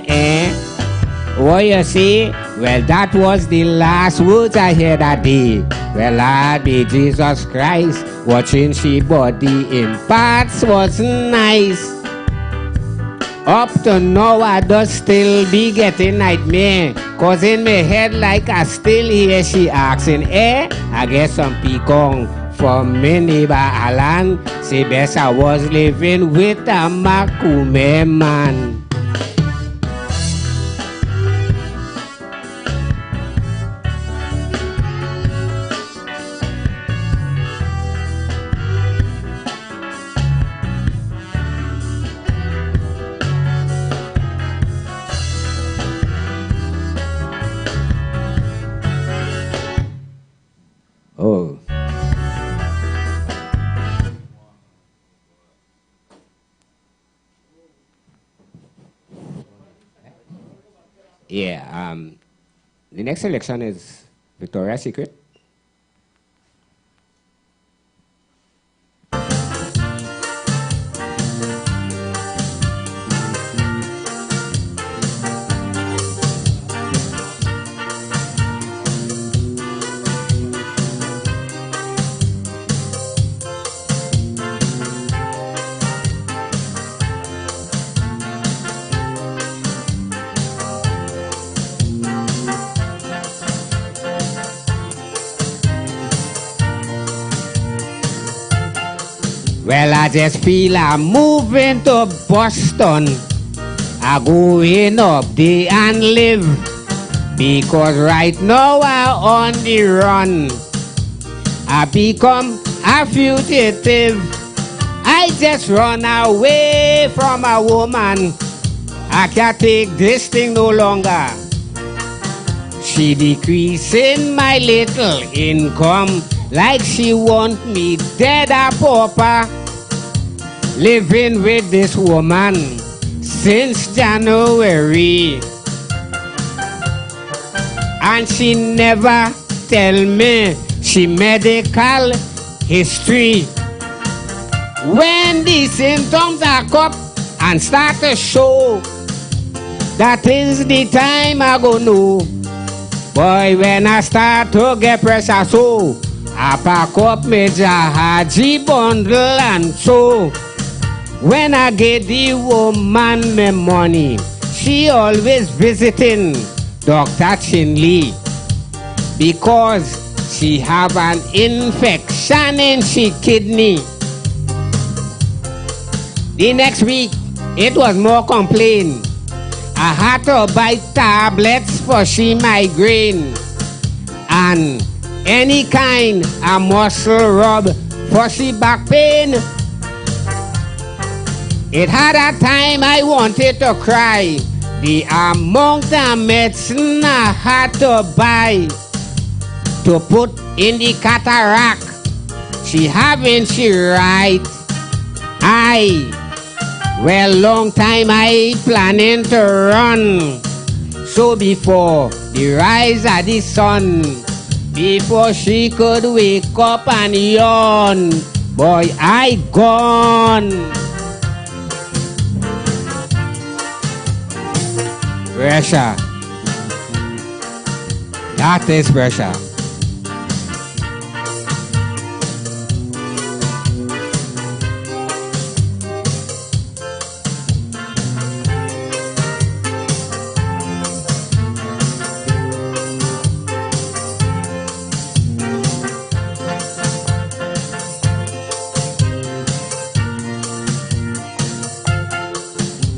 Speaker 10: what you say? Well, that was the last words I heard that day. Well, Lord be Jesus Christ, watching she body in parts was nice. Up to now, I does still be getting nightmare. Cause in my head like I still hear she asking, I get some pecan from my neighbor Alan. Say best I was living with a Makume man. Oh. Yeah, the next election is Victoria's Secret. Well, I just feel I'm moving to Boston. I going up there and live. Because right now I'm on the run. I become a fugitive. I just run away from a woman. I can't take this thing no longer. She decreasing my little income. Like she want me dead a pauper. Living with this woman since January. And she never tell me she medical history. When the symptoms are up and start to show, that is the time I go know. Boy, when I start to get pressure so, I pack up my Jahaji bundle and so. When I get the woman my money, she always visiting Dr. Chinley because she have an infection in she kidney. The next week, it was more complaint. I had to buy tablets for she migraine and any kind of muscle rub for she back pain. It had a time I wanted to cry. The amount of medicine I had to buy to put in the cataract. She having she right eye Well, long time I planning to run. So before the rise of the sun, before she could wake up and yawn, boy, I gone. Pressure. That is pressure.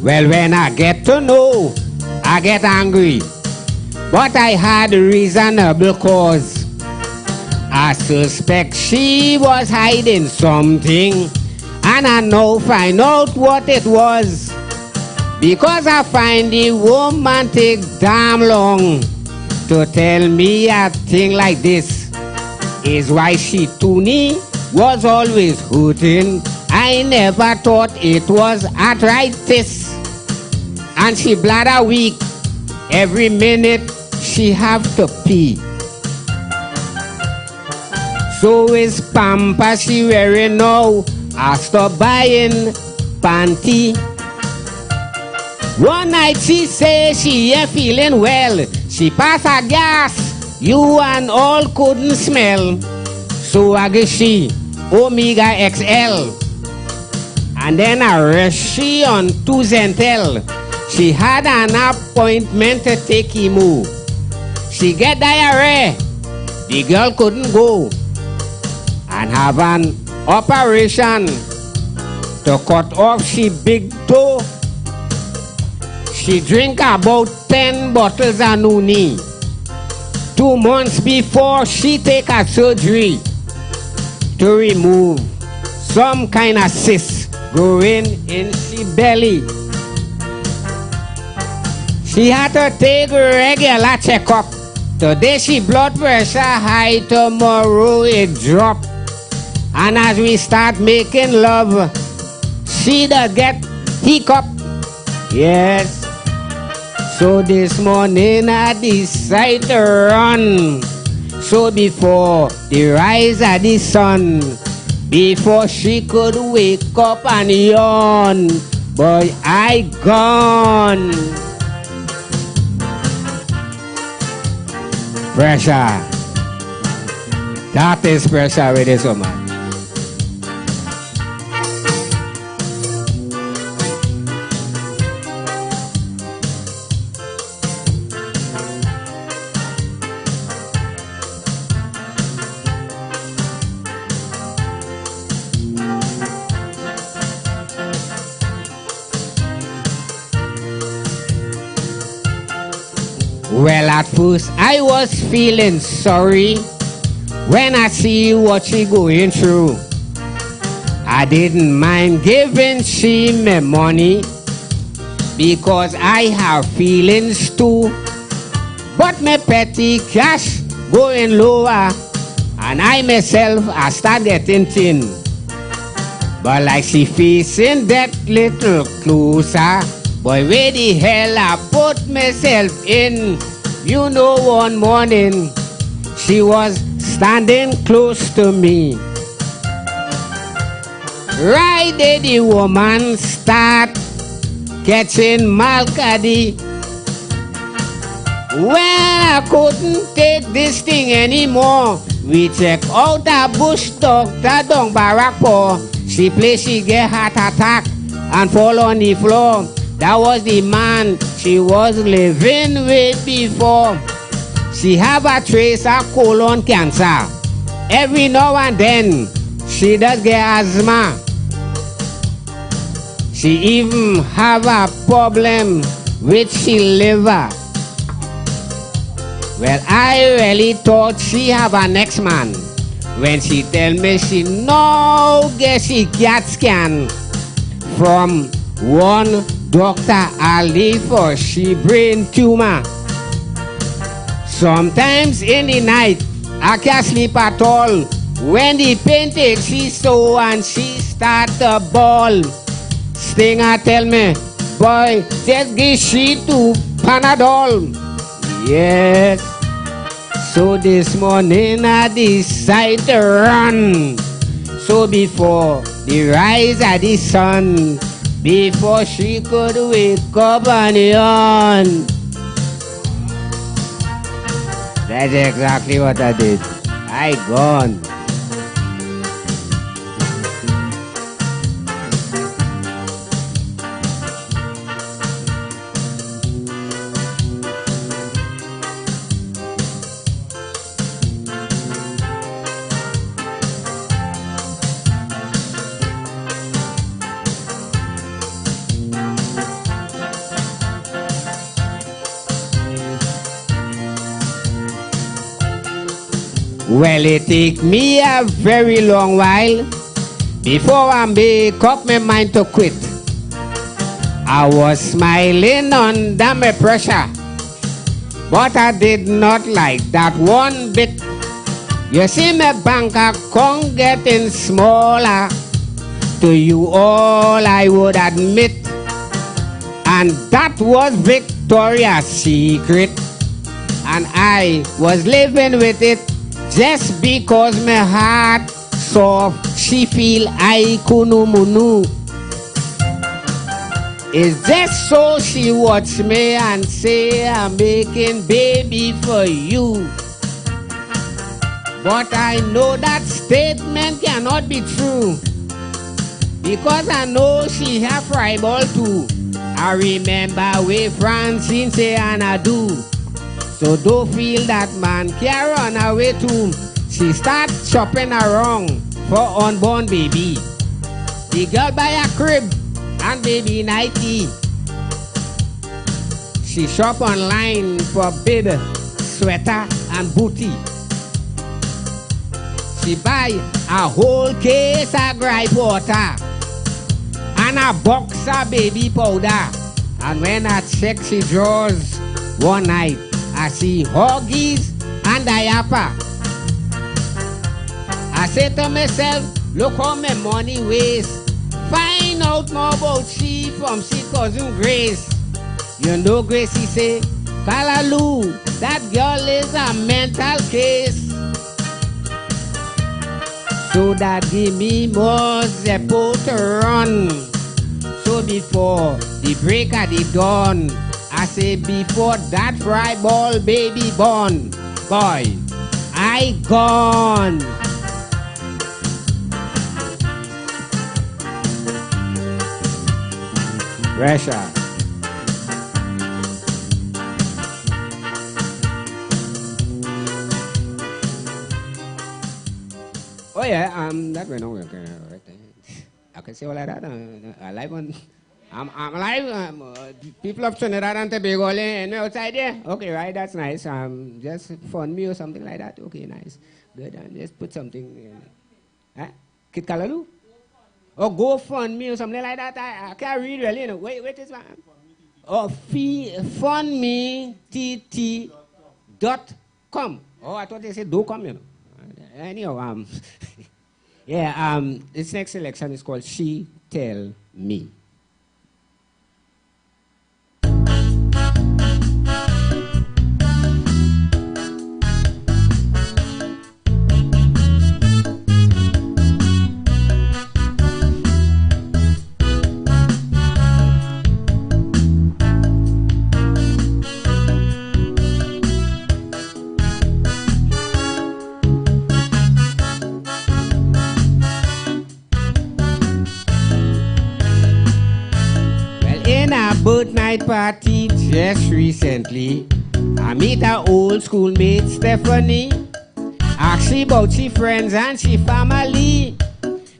Speaker 10: Well, when I get to know, I get angry. But I had reasonable cause. I suspect she was hiding something, and I now find out what it was. Because I find the woman take damn long to tell me a thing like this. Is why she Toonie was always hooting. I never thought it was arthritis. And she bladder weak. Every minute she have to pee. So is pamper she wearing now. I stop buying panty. One night she say she ain't feeling well. She pass a gas you and all couldn't smell. So I guess she Omega XL. And then I rush she on to Zentel. She had an appointment to take chemo. She get diarrhea. The girl couldn't go. And have an operation to cut off she big toe. She drink about 10 bottles of Noonie. 2 months before she take a surgery to remove some kind of cyst growing in she belly. She had to take regular checkup. Today she blood pressure high, tomorrow it drop. And as we start making love, she does get hiccup. Yes. So this morning I decide to run. So before the rise of the sun, before she could wake up and yawn, boy, I gone. Pressure. That is pressure with this woman. Well, at first I was feeling sorry when I see what she going through. I didn't mind giving she me money because I have feelings too. But my petty cash going lower and I myself I start getting thin. But like she facing that little closer, boy, where the hell I put myself in? You know, one morning she was standing close to me. Right there the woman start catching Malcady. When I couldn't take this thing anymore, we check out a bush doctor down Barakpo. She play, she get heart attack and fall on the floor. That was the man she was living with before. She have a trace of colon cancer. Every now and then, she does get asthma. She even have a problem with she liver. Well, I really thought she have a next man when she tell me she no get she CAT scan from one Dr. Ali for she brain tumor. Sometimes in the night, I can't sleep at all. When the pain takes she so and she start to bawl. Stinger tell me, boy, just give she to Panadol. Yes. So this morning I decide to run. So before the rise of the sun, before she could wake up and yawn. That's exactly what I did. I gone. Well, it take me a very long while before I make up my mind to quit. I was smiling under my pressure, but I did not like that one bit. You see, my bank account getting smaller. To you all I would admit, and that was Victoria's Secret, and I was living with it. Just because my heart soft, she feel I kunumunu. It's just so she watch me and say I'm making baby for you. But I know that statement cannot be true, because I know she have tribal too. I remember where Francine say and I do. So don't feel that man can run away too. She start shopping around for unborn baby. The girl buy a crib and baby nightie. She shop online for bib, sweater and booty. She buy a whole case of gripe water and a box of baby powder. And when I check she drawers one night, I see huggies and diaper. I say to myself, look how my money waste. Find out more about she from she cousin Grace. You know Gracie say, Kalaloo, that girl is a mental case. So that give me more zeppo to run. So before the break of the dawn, I say before that fry ball baby born, boy, I gone. Pressure. Oh yeah, that went on right there. I can say all of that. I like one. I'm alive. People of Trinidad and Tobago and outside there. Okay, right, that's nice. Just fund me or something like that. Okay, nice. Good, and just put something in. Huh? Kit Kalalu? Or go fund me or something like that. I can't read really, you know. Wait, is one. Oh, fundmettt.com. Oh, I thought they said .com, you know. Anyhow, yeah, this next selection is called She Tell Me. Birth night party just recently, I meet her old schoolmate Stephanie. Ask she about she friends and she family,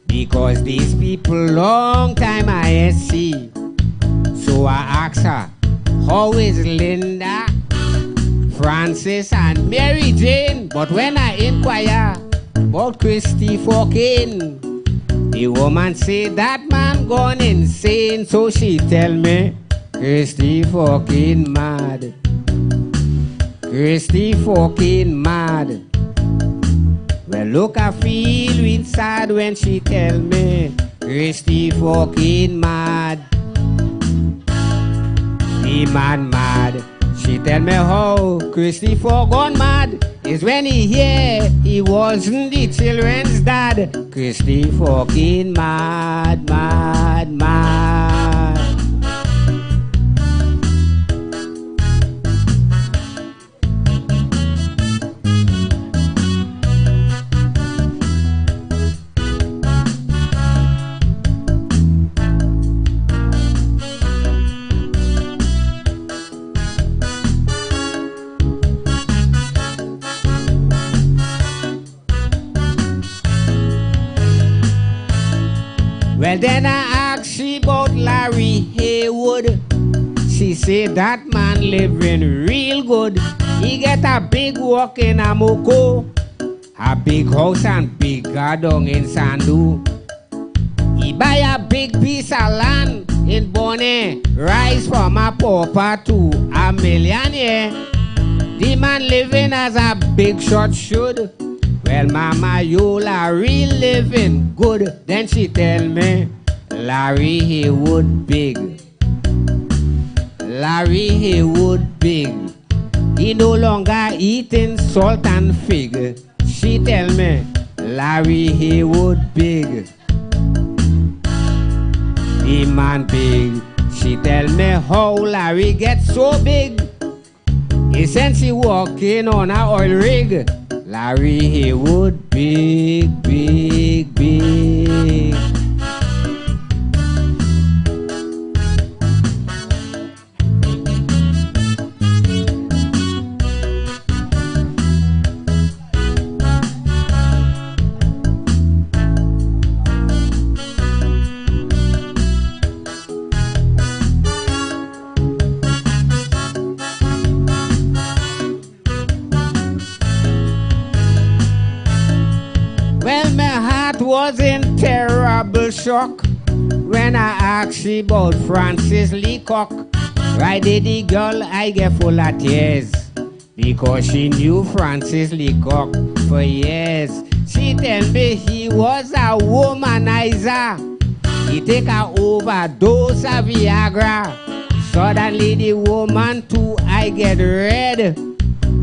Speaker 10: because these people long time I see. So I ask her, how is Linda, Francis and Mary Jane? But when I inquire about Christy Forkin, the woman say that man gone insane. So she tell me, Christy fucking mad. Christy fucking mad. Well, look, I feel real sad when she tell me Christy fucking mad. The man mad. She tell me how Christopher gone mad is when he hear he wasn't the children's dad. Christopher fucking mad, mad, mad. Well, then I asked she about Larry Haywood. She said that man living real good. He get a big walk in Amoko, a big house and big garden in Sandu. He buy a big piece of land in Bonnet, rise from a pauper to a millionaire. The man living as a big shot should. Well, mama, you Larry living good. Then she tell me, Larry Haywood big. Larry Haywood big. He no longer eating salt and fig. She tell me, Larry Haywood big. The man big. She tell me how Larry gets so big. He since he walking on a oil rig. Larry Haywood big, big, big. Was in terrible shock when I asked she about Francis Leacock. Why did the girl I get full of tears? Because she knew Francis Leacock for years. She tell me he was a womanizer. He take a overdose of Viagra. Suddenly the woman too I get red.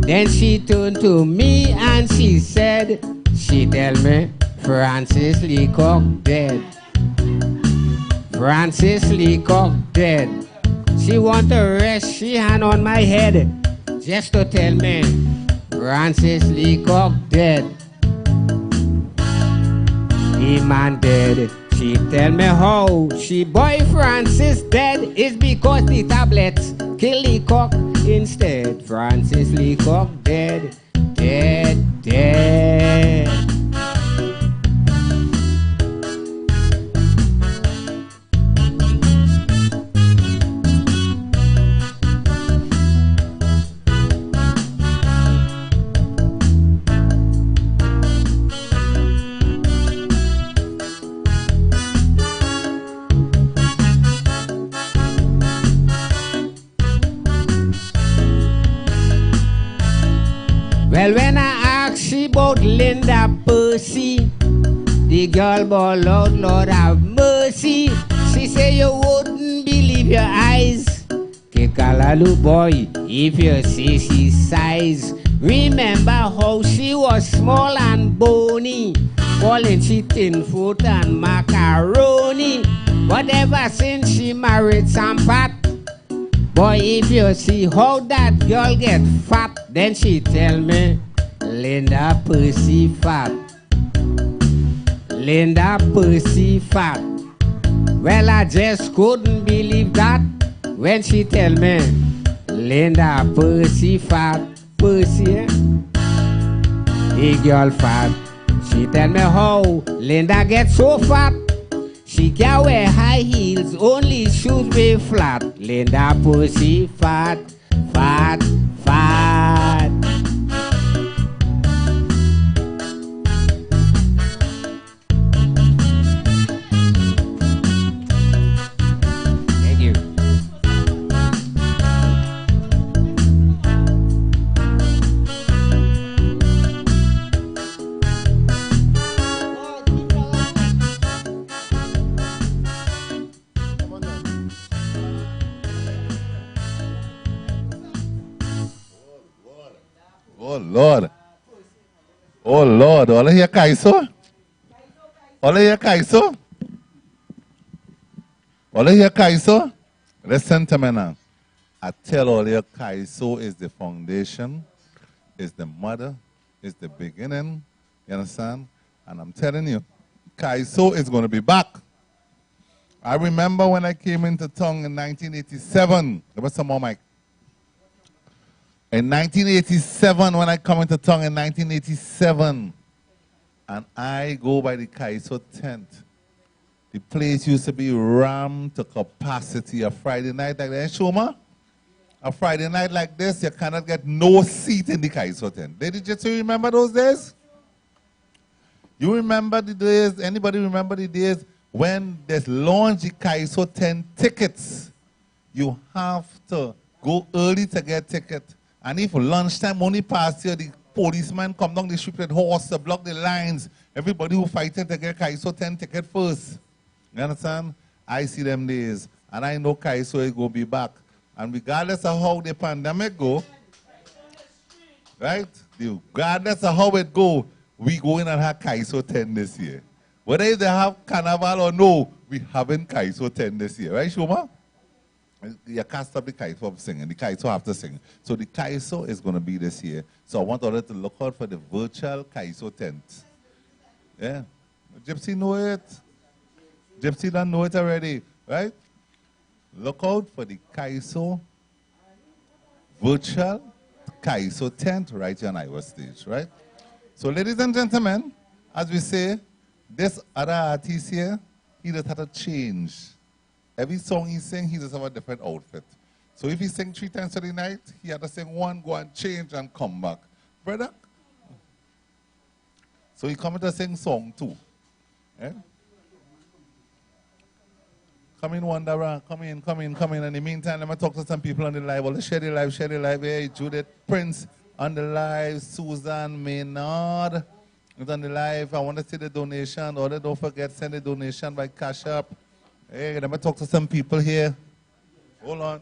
Speaker 10: Then she turned to me and she said, she tell me, Francis Leacock dead. Francis Leacock dead. She want to rest she hand on my head just to tell me Francis Leacock dead. The man dead. She tell me how she boy Francis dead is because the tablets kill Leacock instead. Francis Leacock dead, dead, dead. Well, when I asked she about Linda Percy, the girl bawled out, Lord have mercy. She say you wouldn't believe your eyes. Kekalalu boy, if you see she size. Remember how she was small and bony, calling she thin foot and macaroni. But ever since she married Sampat, boy, if you see how that girl get fat, then she tell me, Linda Percy fat. Linda Percy fat. Well, I just couldn't believe that when she tell me, Linda Percy fat. Percy, eh? The girl fat. She tell me how Linda get so fat. She can't wear high heels, only shoes way flat. Linda Percy fat, fat, fat. Thank you.
Speaker 6: Oh, Lord. Oh, Lord. All of you Kaiso? All of you Kaiso? All of you Kaiso? Listen to me now. I tell all you Kaiso is the foundation, is the mother, is the beginning. You understand? And I'm telling you, Kaiso is going to be back. I remember when I came into town in 1987. There was some more mic. In 1987, when I come into town in 1987, and I go by the Kaiso tent, the place used to be rammed to capacity. A Friday night like that, Shoma? A Friday night like this, you cannot get no seat in the Kaiso tent. Did you just remember those days? You remember the days, anybody remember the days when they launched the Kaiso tent tickets? You have to go early to get tickets. And if lunchtime only past here, the policeman come down the street with horse to block the lines. Everybody who fighting to get Kaiso tent ticket first. You understand? I see them days. And I know Kaiso is going to be back. And regardless of how the pandemic go, right? Regardless of how it go, we going and have Kaiso tent this year. Whether they have carnival or no, we having Kaiso tent this year. Right, Shoma? You can't stop the Kaiso from singing. The Kaiso have to sing. So the Kaiso is going to be this year. So I want all to look out for the virtual Kaiso tent. Yeah. Gypsy know it. Gypsy don't know it already. Right? Look out for the Kaiso virtual Kaiso tent right here on Iowa stage. Right? So ladies and gentlemen, as we say, this other artist here, he just had to change. Every song he sing, he just have a different outfit. So if he sing 3 times a night, he had to sing one, go and change and come back. Brother? So he come to sing song 2. Yeah? Come in, Wanderer. Come in. In the meantime, let me talk to some people on the live. Well, share the live. Hey, Judith Prince on the live. Susan Maynard is on the live. I want to see the donation. Or don't forget, send the donation by Cash App. Hey, let me talk to some people here. Hold on.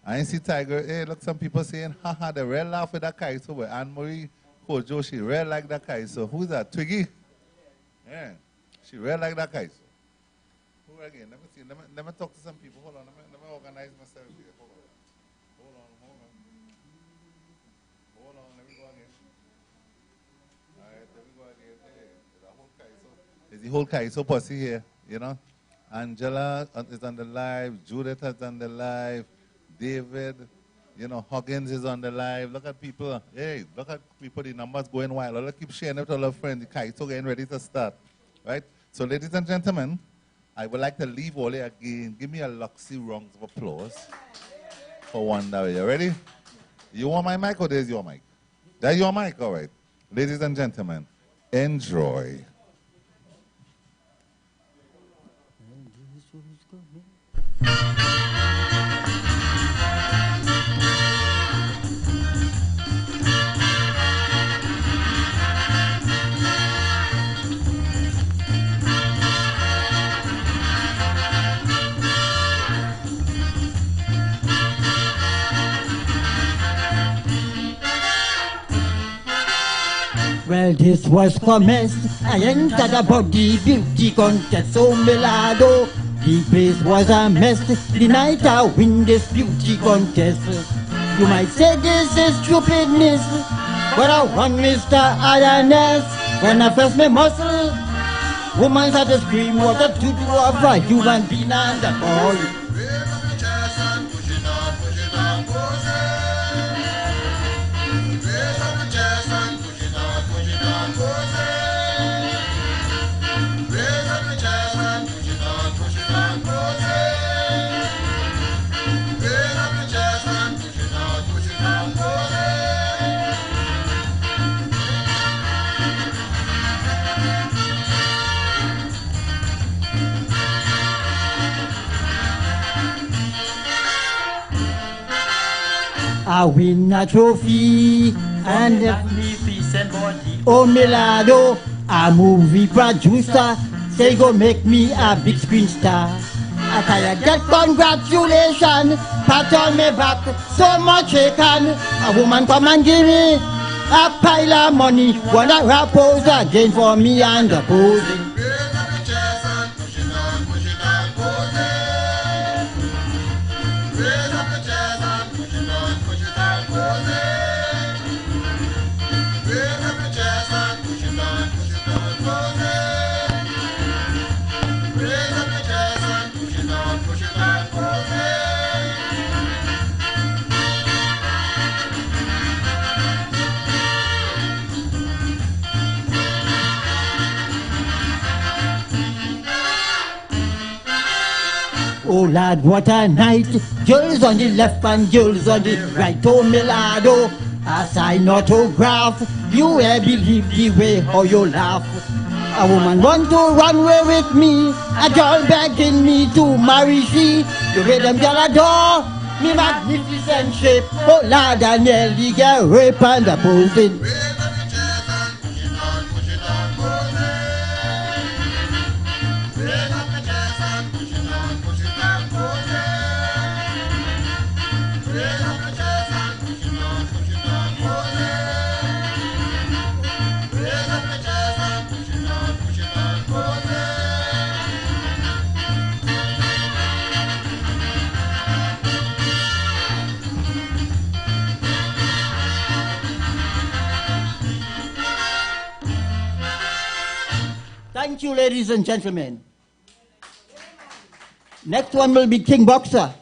Speaker 6: I ain't see Tiger. Hey, look, some people saying, haha, they real laugh with that Kaiso. But Anne-Marie Kojo, she real like that Kaiso. Who's that? Twiggy? Yeah. She real like that Kaiso. Who again? Let me see. Let me talk to some people. Hold on. Let me organize myself here. Hold on. Let me go again. All right, let me go again. Hey, there's the whole Kaiso posse here, you know. Angela is on the live. Judith is on the live. David, you know, Huggins is on the live. Look at people. Hey, look at people. The numbers going wild. Let's keep sharing it with all our friends. The Kaiso getting ready to start. Right? So, ladies and gentlemen, I would like to leave all you again. Give me a luxury round of applause for Wanda. You ready? You want my mic or there's your mic? That's your mic? All right. Ladies and gentlemen, enjoy.
Speaker 9: Well, this was commenced. I entered about the beauty contest, so Milado. The place was a mess. The night I win this beauty contest. You might say this is stupidness, but I won Mr. Ironess. When I first made muscle, women had to scream what to do of a human being and a boy. I win a trophy and a magnificent body. Oh Milado, a movie producer, say go make me a big screen star. I tell you, get congratulations, pat on me back, so much I can. A woman come and give me a pile of money, wanna rap pose again for me and the posing. Oh lad, what a night. Girls on the left and girls on the right. Oh Milado, a sign autograph. You will believe the way how you laugh. A woman want to run away with me. A girl begging me to marry she. The way them girl adore me magnificent shape. Oh lad, I nearly get raped and the posing. Thank you, ladies and gentlemen. Next one will be King Boxer.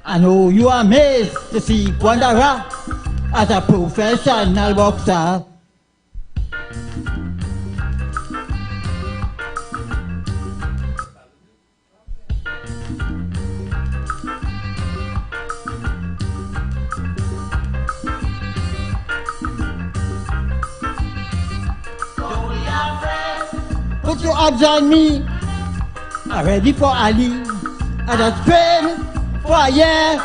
Speaker 9: I know you are amazed to see Wandera as a professional boxer. Put your odds on me. I'm ready for Ali. I just train for a year.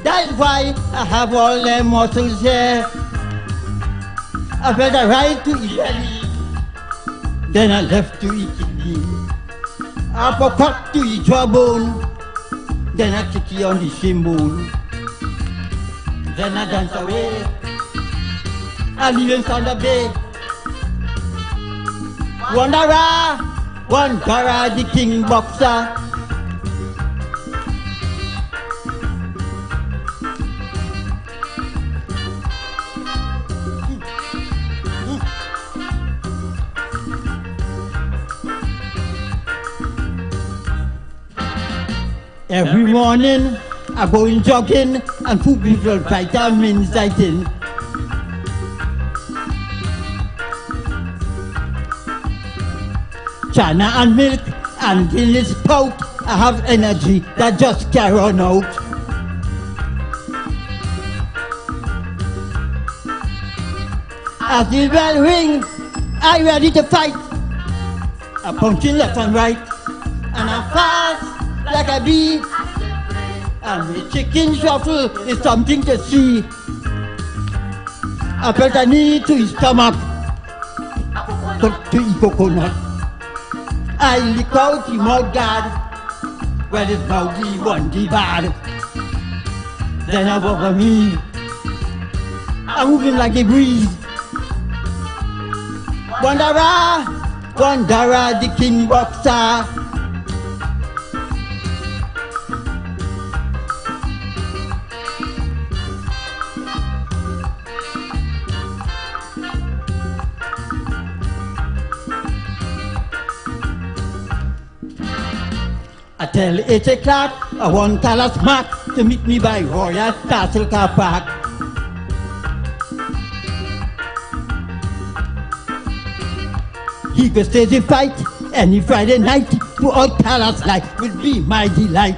Speaker 9: That's why I have all them muscles here. I felt a right to eat belly, then I left to eat kidney. I forgot to eat jawbone, then I kick you on the shin bone. Then I dance away. I leave him on the bed. Wandera, the king boxer. Every morning I go in jogging and put little vitamins I in. China and milk and Guinness pout. I have energy that just can't run out. As the bell rings, I'm ready to fight. I'm punching left and right, and I'm fast like a bee. And the chicken shuffle is something to see. I felt a knee to his stomach, but to eat coconut. I lick out the mouth guard, well it's mouth he want the bad. Then over me, I'm moving like a breeze. Wanderer, Wanderer, the king boxer. I tell 8 o'clock, I want Talas Mac to meet me by Royal Castle Car Park. He could stay the fight any Friday night. Throughout Talas life will be my delight.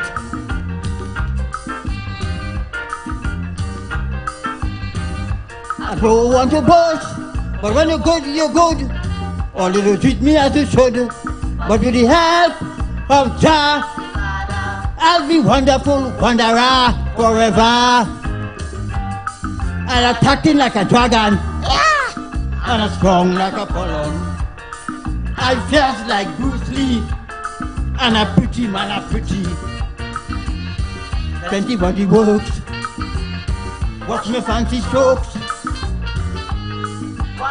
Speaker 9: I don't want to boast, but when you're good, you're good. All you do treat me as you should. But with the help of Jah, I'll be wonderful wanderer forever. And attacking like a dragon, and I'm strong like Apollon. I fierce like Bruce Lee, and a pretty man, a pretty. Plenty body works, watch me fancy strokes.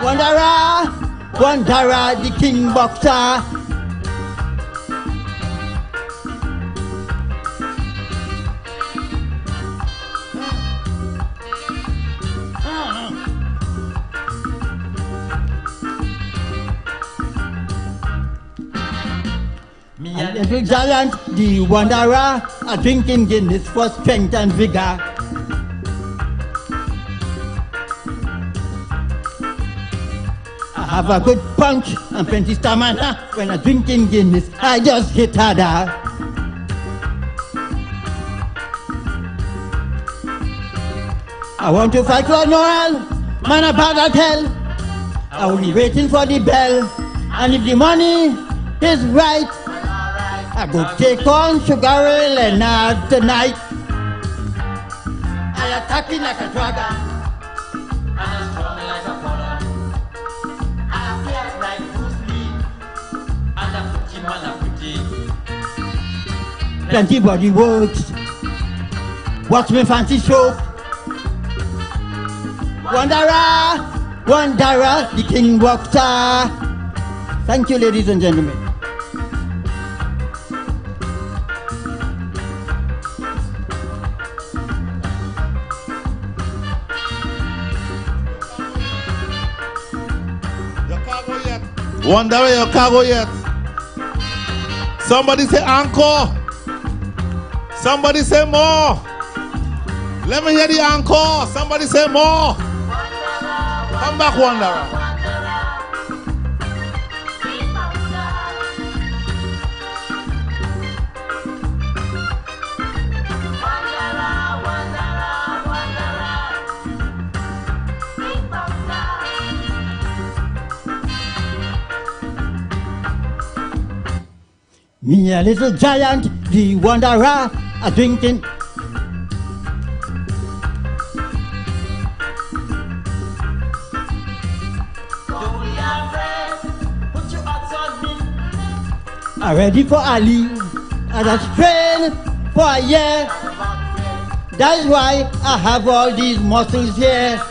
Speaker 9: Wanderer, Wanderer, the king boxer. The giant, the wanderer, are drinking Guinness for strength and vigor. I have a good punch and plenty stamina. When I'm drinking Guinness, I just hit harder. I want to fight for Noel, man about that hell. I'm only waiting for the bell, and if the money is right, I go take on Sugar Ray Leonard tonight. I attack it like a dragon, and I'm strong like a Apollon. I fierce like Bruce Lee, and I'm pretty man, I'm pretty. Plenty body works, watch me fancy show. Wanderer, Wanderer, the king boxer. Thank you, ladies and gentlemen.
Speaker 6: Wanderer, your cargo yet? Somebody say encore. Somebody say more. Let me hear the encore. Somebody say more. Come back, Wanderer.
Speaker 9: Me a little giant, the wanderer, a drinking. I'm ready for Ali, and I trained for a year. That's why I have all these muscles here.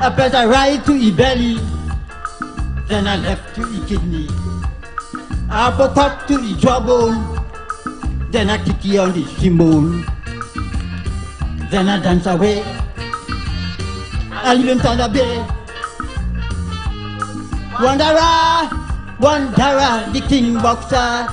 Speaker 9: I better ride to the belly, then I left to the kidney. I broke up to the jawbone, then I kick you on the shin bone. Then I dance away, I leave him on the bay. Wanderer, Wanderer, the king boxer.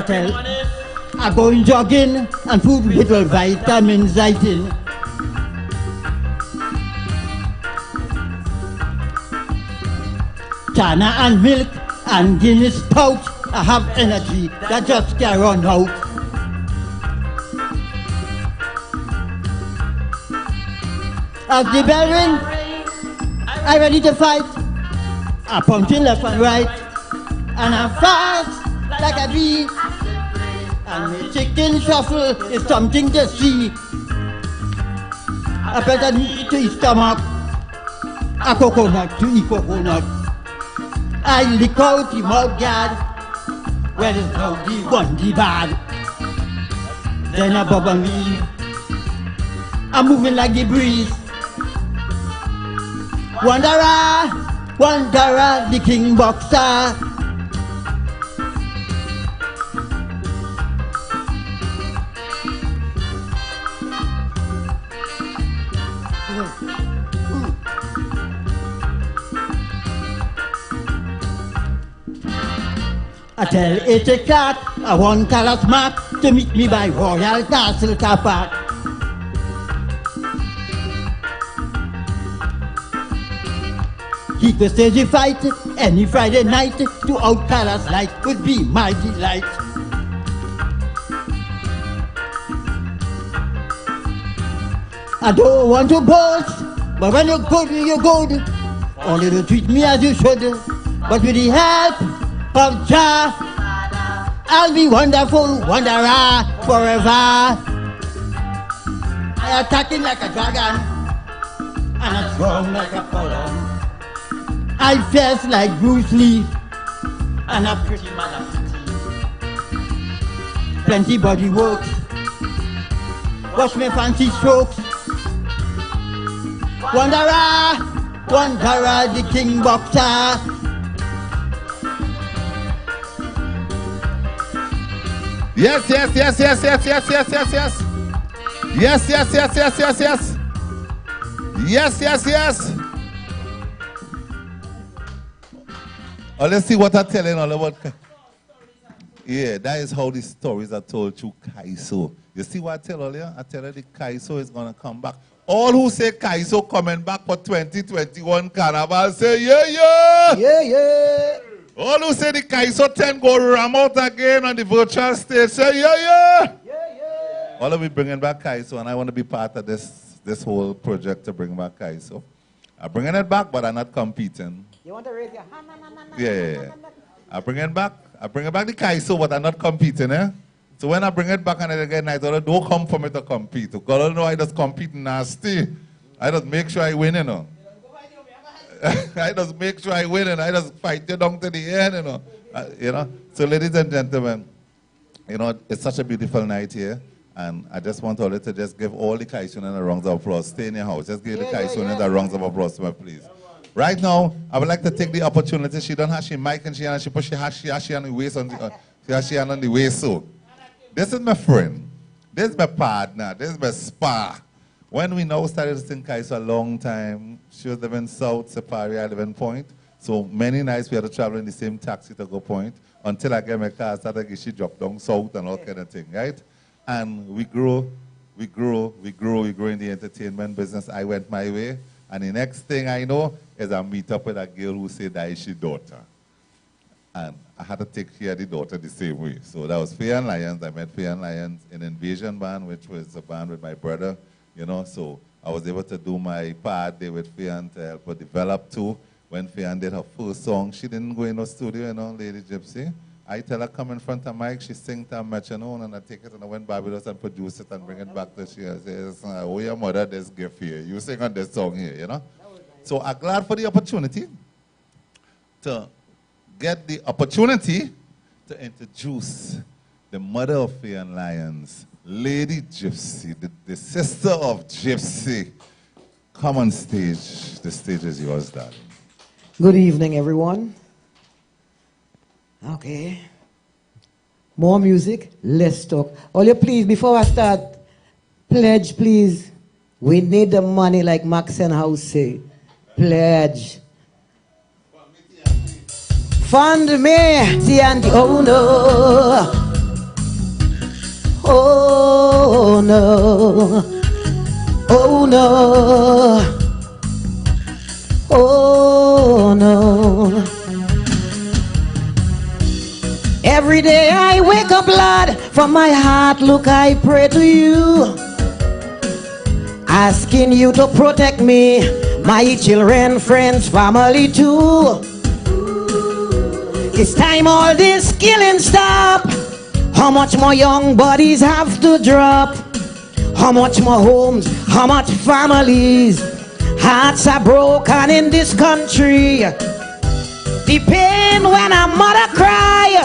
Speaker 9: I go in jogging and food with little vitamins right in. Chana and milk and Guinness pouch. I have energy that just can't run out. As the bell ring, I'm ready to fight. I'm punching left and right, and I'm fast like a bee. And my chicken shuffle is something to see. I better knee to his stomach a coconut to eat coconut. I lick out the mud guard, where there's no the one the bad. Then I bubble me, I'm moving like the breeze. Wanderer, wanderer, the king boxer. I tell it a cat, I want Carlos Mac to meet me by Royal Castle Car Park. He could stage a fight any Friday night to out Carlos light would be my delight. I don't want to boast, but when you're good, you're good. Only to treat me as you should, but with the help of Jah, I'll be wonderful, wanderer forever. I attacking like a dragon, and I strong like a column. I fierce like Bruce Lee, and a pretty man of city. Plenty body works, watch me fancy strokes. Wanderer, wanderer, the king boxer.
Speaker 6: Yes, yes, yes, yes, yes, yes, yes, yes, yes. Yes, yes, yes, yes, yes, yes. Yes, yes, yes. Oh, let's see what I'm telling all about. Yeah, that is how the stories are told through Kaiso. You see what I tell all you? I tell you the Kaiso is going to come back. All who say Kaiso coming back for 2021 Carnival say, yeah, yeah.
Speaker 11: Yeah, yeah.
Speaker 6: All who say the Kaiso 10 go ram out again on the virtual stage say, yeah, yeah. Yeah, yeah. All of me bringing back Kaiso, and I want to be part of this whole project to bring back Kaiso. I'm bringing it back, but I'm not competing.
Speaker 11: You want to raise your hand?
Speaker 6: Yeah. I bring it back the Kaiso, but I'm not competing, eh? So when I bring it back and again, I don't come for me to compete. Because I don't know I just compete nasty. I just make sure I win, you know. I just make sure I win, and I just fight you down to the end, you know. So ladies and gentlemen, you know, it's such a beautiful night here. And I just want all to just give all the Kaisunan a round of applause. Stay in your house. Just give the Kaisunan a round of applause to me, please. Right now, I would like to take the opportunity. She don't have she mic and she put she has on the waist on the on the waist. So this is my friend. This is my partner. This is my spa. When we now started to sing Kaiso a long time, she was living South Safari, I live in Point. So many nights we had to travel in the same taxi to go Point until I get my car started, she dropped down south and all kind of thing, right? And we grew in the entertainment business. I went my way. And the next thing I know is I meet up with a girl who said that is she daughter. And I had to take care of the daughter the same way. So that was Faye and Lions. I met Faye and Lions in Invasion Band, which was a band with my brother, you know. So I was able to do my part there with Faye and to help her develop too. When Faye did her first song, she didn't go in the studio, you know, Lady Gypsy. I tell her come in front of Mike, she sings to metronome, and I take it and I went Barbados and produce it and bring it back to she and says, oh, your mother, this gift here. You sing on this song here, you know? So I'm glad for the opportunity to get the opportunity to introduce the mother of Faye and Lions, Lady Gypsy, the sister of Gypsy. Come on stage. The stage is yours, darling.
Speaker 11: Good evening, everyone. Okay. More music, less talk. All you please, before I start, pledge, please. We need the money like Max and House say. Pledge. Fund me, Tianti. Oh no. Oh no. Oh no. Oh no. Every day I wake up, Lord, from my heart, look, I pray to you, asking you to protect me, my children, friends, family too. It's time all this killing stop. How much more young bodies have to drop? How much more homes, how much families Hearts are broken in this country. The pain when a mother cry.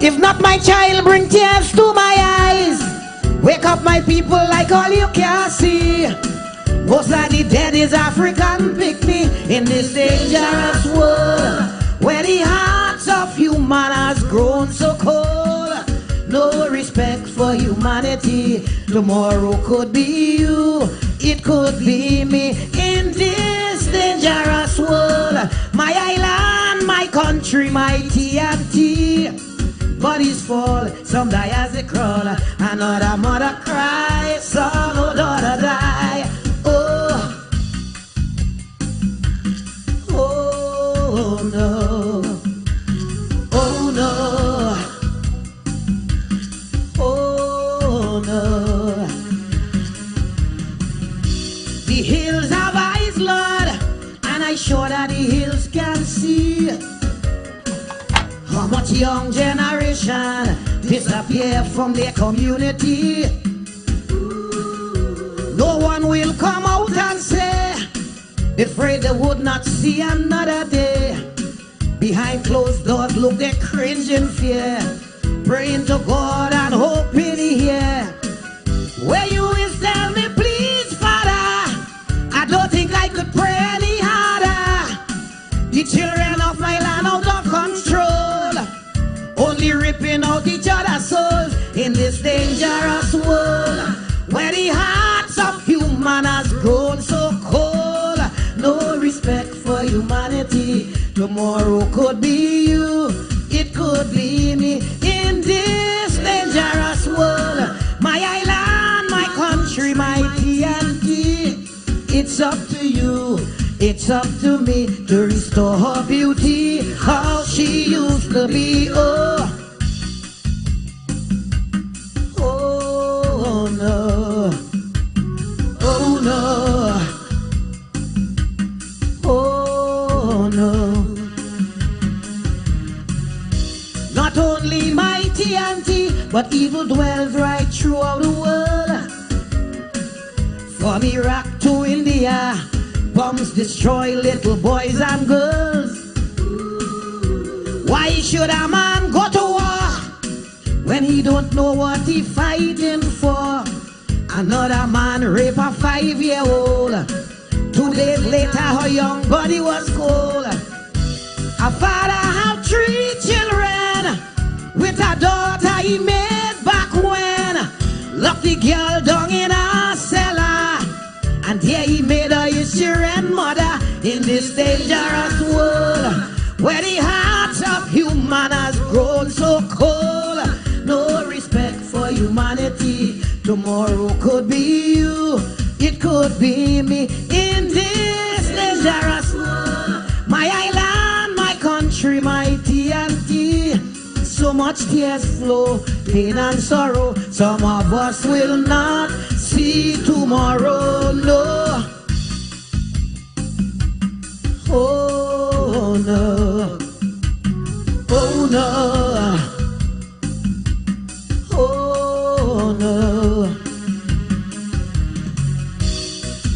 Speaker 11: If not my child, bring tears to my eyes. Wake up my people like all you can see. Most of the dead is African picnic in this dangerous world where the hearts of human has grown so cold. No respect for humanity. Tomorrow could be you, it could be me in this dangerous world. My island, my country, my TNT. Bodies fall, some die as they crawl. Another mother cries, son, no daughter die. Oh, oh no, oh no, oh no. The hills have eyes, Lord, and I sure that the hills can see. How much young generation disappear from their community. No one will come out and say, afraid they would not see another day. Behind closed doors look they cringe in fear, praying to God and hoping he hear. Where you is, tell me please, Father. I don't think I could pray any harder. The children of my land out of control, only ripping out each other's souls in this dangerous world where the hearts of human has grown so cold. No respect for humanity. Tomorrow could be you, it could be me in this dangerous world. My island, my country, my TNT. It's up to you, it's up to me to restore her beauty, how she used to be. Oh, oh no, oh no, oh no. Not only my TNT, but evil dwells right throughout the world. From Iraq to India, bombs destroy little boys and girls. Why should a man go to war when he don't know what he fighting for? Another man rape a 5-year-old. 2 days later her young body was cold. A father have 3 children with a daughter he made back when. Locked the girl down in a cellar, and there he made her his children mother in this dangerous world where the hearts of human has grown so cold. No respect for humanity. Tomorrow could be you, it could be me in this dangerous world. My island, my country, my TNT. So much tears flow, pain and sorrow. Some of us will not see tomorrow, no. Oh no, oh no, oh no.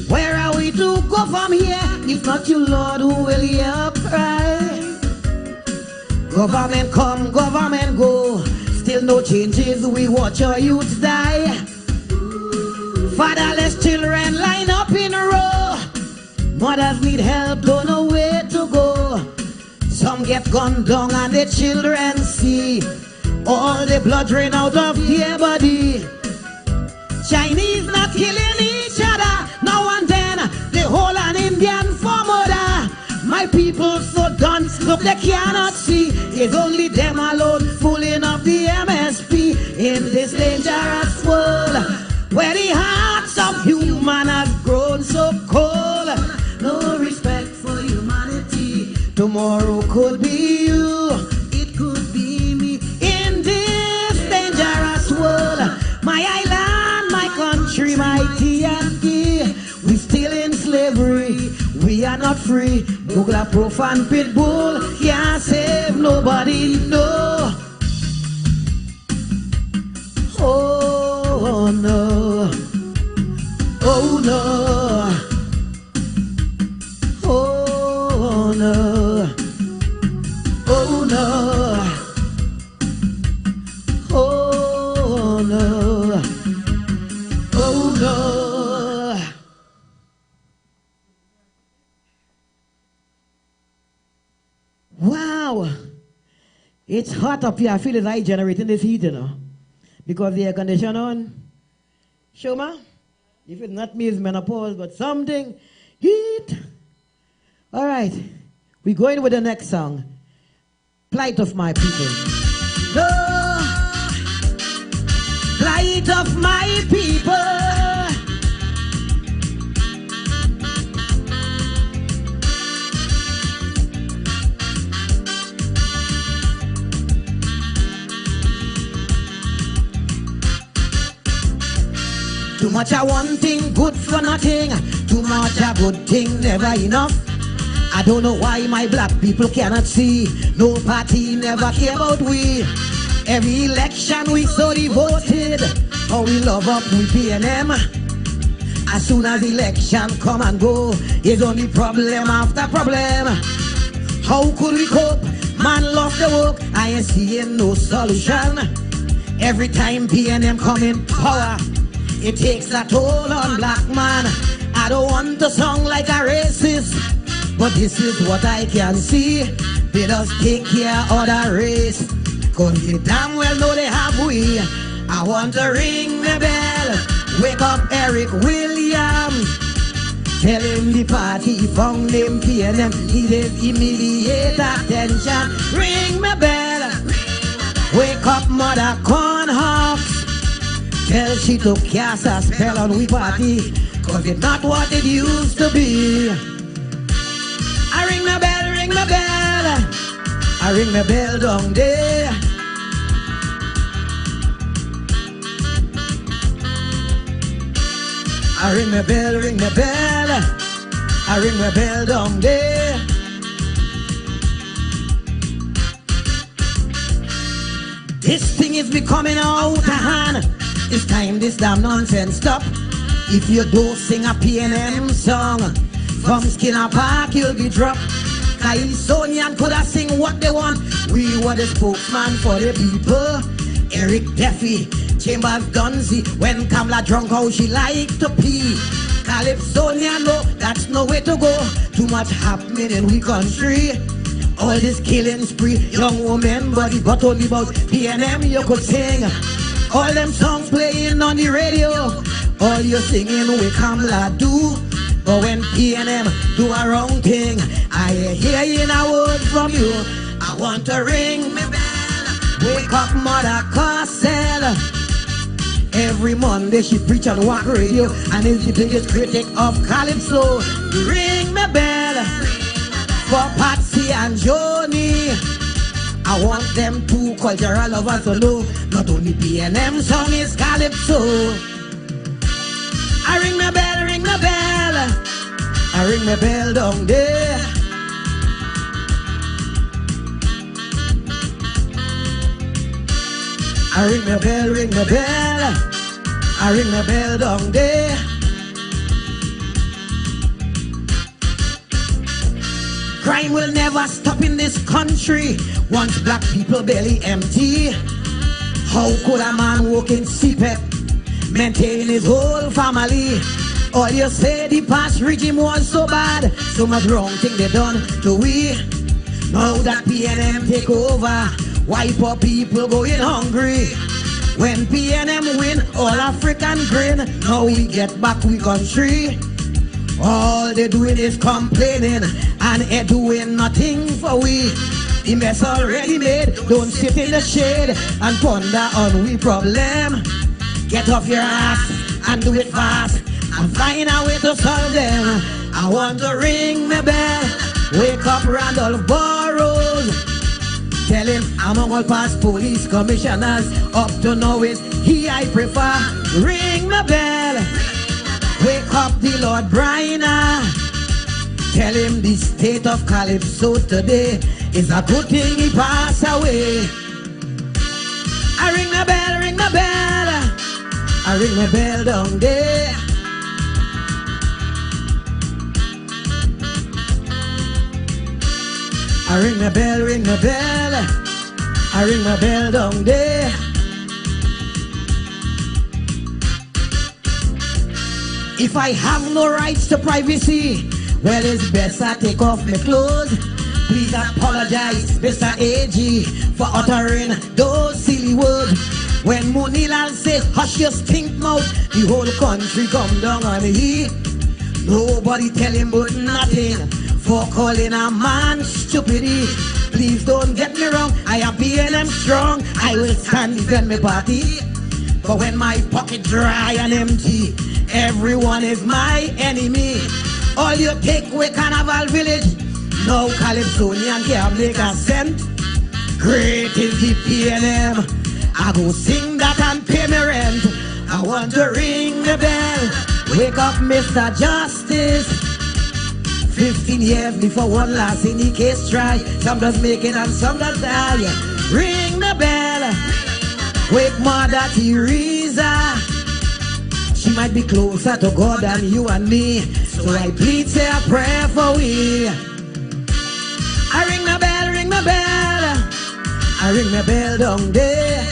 Speaker 11: Where are we to go from here? If not you, Lord, who will hear our cry? Government come, government go, still no changes, we watch our youths die. Fatherless children line up in a row. Mothers need help, don't know where to go. Some get gunned down and the children see all the blood drain out of their body. Chinese not killing each other, now and then they hold an Indian for murder. My people so dunce, look they cannot see. It's only them alone fooling up the MSP in this dangerous world where the hearts of human have grown so cold. No respect for humanity. Tomorrow could be you, it could be me in this dangerous world. My island, my country, my TNT. We still in slavery, we are not free. Google profane pit bull can't save nobody, no. Oh no, oh no, no. Oh no. Oh no. Oh no. Wow. It's hot up here. I feel it's like generating this heat, you know. Because the air conditioner on. Shoma, if it's not me, it's menopause, but something. Heat. All right. We're going with the next song. Plight of my people. No. Plight of my people. Too much of one thing, good for nothing. Too much of good thing, never enough. I don't know why my black people cannot see. No party never care about we. Every election we so devoted. How we love up with PNM. As soon as election come and go, it's only problem after problem. How could we cope? Man lost the work, I ain't seeing no solution. Every time PNM come in power, it takes a toll on black man. I don't want to sound like a racist, but this is what I can see. They just take care of the race, cause they damn well know they have we. I want to ring the bell, wake up Eric Williams. Tell him the party found him PNM needed immediate attention. Ring the bell, wake up Mother Cornhawks. Tell she to cast a spell on we party, cause it's not what it used to be. I ring the bell, ring the bell. I ring the bell down there. I ring the bell, ring the bell. I ring the bell down there. This thing is becoming out of hand. It's time this damn nonsense stop. If you don't sing a PNM song, from Skinner Park you'll be dropped. Kaisonian could have sing what they want. We were the spokesman for the people. Eric Duffy, Chambers Dunzy. When Kamala drunk, how she like to pee. Calypsonian, no, that's no way to go. Too much happening in we country. All this killing spree, young woman body, but only about PNM you could sing. All them songs playing on the radio, all you singing we Kamala do. But when PNM do a wrong thing, I hear in a word from you. I want to ring me bell, wake up Mother Cosell. Every Monday she preach on Walk Radio and is the biggest critic of Calypso. Ring me bell for Patsy and Joni. I want them two cultural lovers to know not only PNM song is Calypso. I ring the bell, ring the bell. I ring the bell down there. I ring the bell, ring the bell. I ring the bell down there. Crime will never stop in this country once black people belly empty. How could a man walk in CPEP, maintain his whole family? All you say the past regime was so bad, so much wrong thing they done to we. Now that PNM take over, why poor people going hungry? When PNM win, all African grin, now we get back we country. All they doing is complaining and they doing nothing for we. The mess already made, don't sit in the shade and ponder on we problem. Get off your ass and do it fast and find a way to solve them. I want to ring my bell, wake up Randolph Burrows. Tell him among all past police commissioners, up to now is he I prefer. Ring my bell, wake up the Lord Bryna. Tell him the state of Calypso today is a good thing he passed away. I ring the bell, ring the bell. I ring the bell down there. I ring my bell, ring my bell. I ring my bell down there. If I have no rights to privacy, well, it's best I take off my clothes. Please apologize, Mr. AG, for uttering those silly words. When Munilal says, hush your stink mouth, the whole country come down on me. Nobody tell him but nothing for calling a man stupidity. Please don't get me wrong, I am BNM strong. I will stand defend my party. But when my pocket dry and empty, everyone is my enemy. All you take away Carnival Village, no Calypsonian can't make a cent. Great is the PNM, I go sing that and pay me rent. I want to ring the bell, wake up Mr. Justice. 15 years before one last in the case try. Some does make it and some does die. Ring the bell, wake Mother Teresa. She might be closer to God than you and me, so I plead, say a prayer for we. I ring the bell, ring the bell. I ring the bell down there.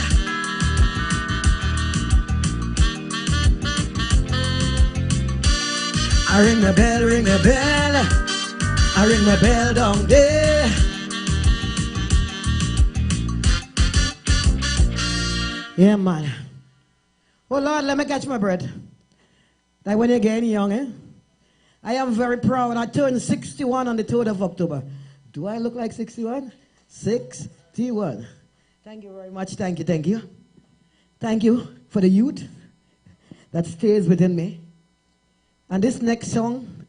Speaker 11: I ring the bell, ring the bell. I ring the bell down there. Yeah, man. Oh, Lord, let me catch my breath. Like when you're getting young, eh? I am very proud. I turned 61 on the 3rd of October. Do I look like 61? 61. Thank you very much. Thank you, thank you. Thank you for the youth that stays within me. And this next song,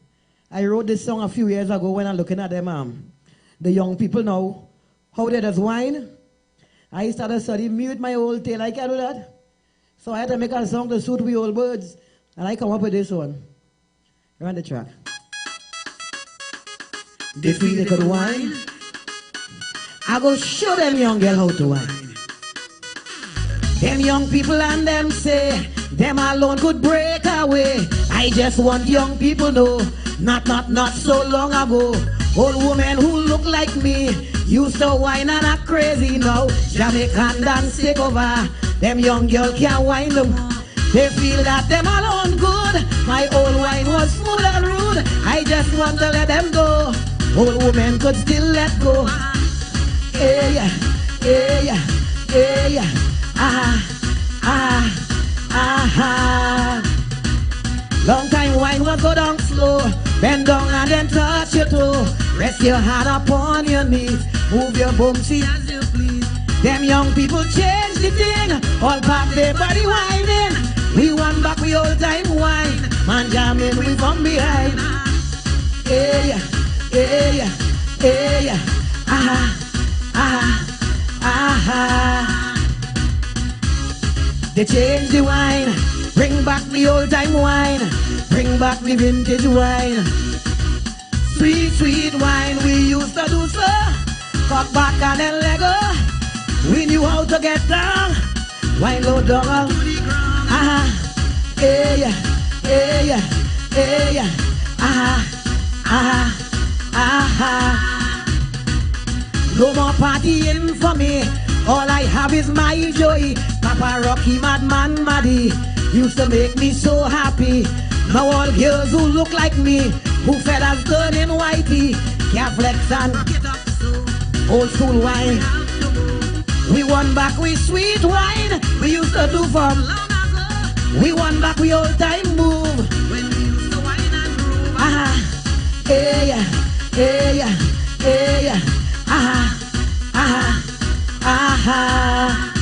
Speaker 11: I wrote this song a few years ago when I'm looking at them, the young people now, how they just whine. I started studying mute my old tail. I can't do that. So I had to make a song to suit we old birds. And I come up with this one. Run the track. They feel they could whine. I go show them young girl how to whine. Them young people and them say, them alone could break away. I just want young people know, not so long ago. Old women who look like me used to whine and act crazy now. Jamaican dance take over. Them young girl can't whine them. They feel that them alone good. My old wine was smooth and rude. I just want to let them go. Old women could still let go. Hey, hey, hey, ah, ah, ah. Long time wine was go down slow. Bend down and then touch your toe. Rest your hand upon your knees. Move your bum seat as you please. Them young people change the thing. All pop their body whining. We want back we old time wine. Man jamming we from behind. Hey, hey, hey, ah, ah, ah. They change the wine. Bring back the old time wine. Bring back the vintage wine. Sweet, sweet wine we used to do so. Cock back and then let go. We knew how to get down. Wine low down. Ah, hey, hey, hey, ah, ah, ah. No more partying for me. All I have is my joy. Papa Rocky, Madman, Maddie used to make me so happy. Now all girls who look like me, who feathers turn in whitey, can't flex and old school wine. We want back we sweet wine we used to do from long ago. We want back we old time move when we used to wine and groove. Ah, hey, hey, hey, ah, ah, ah.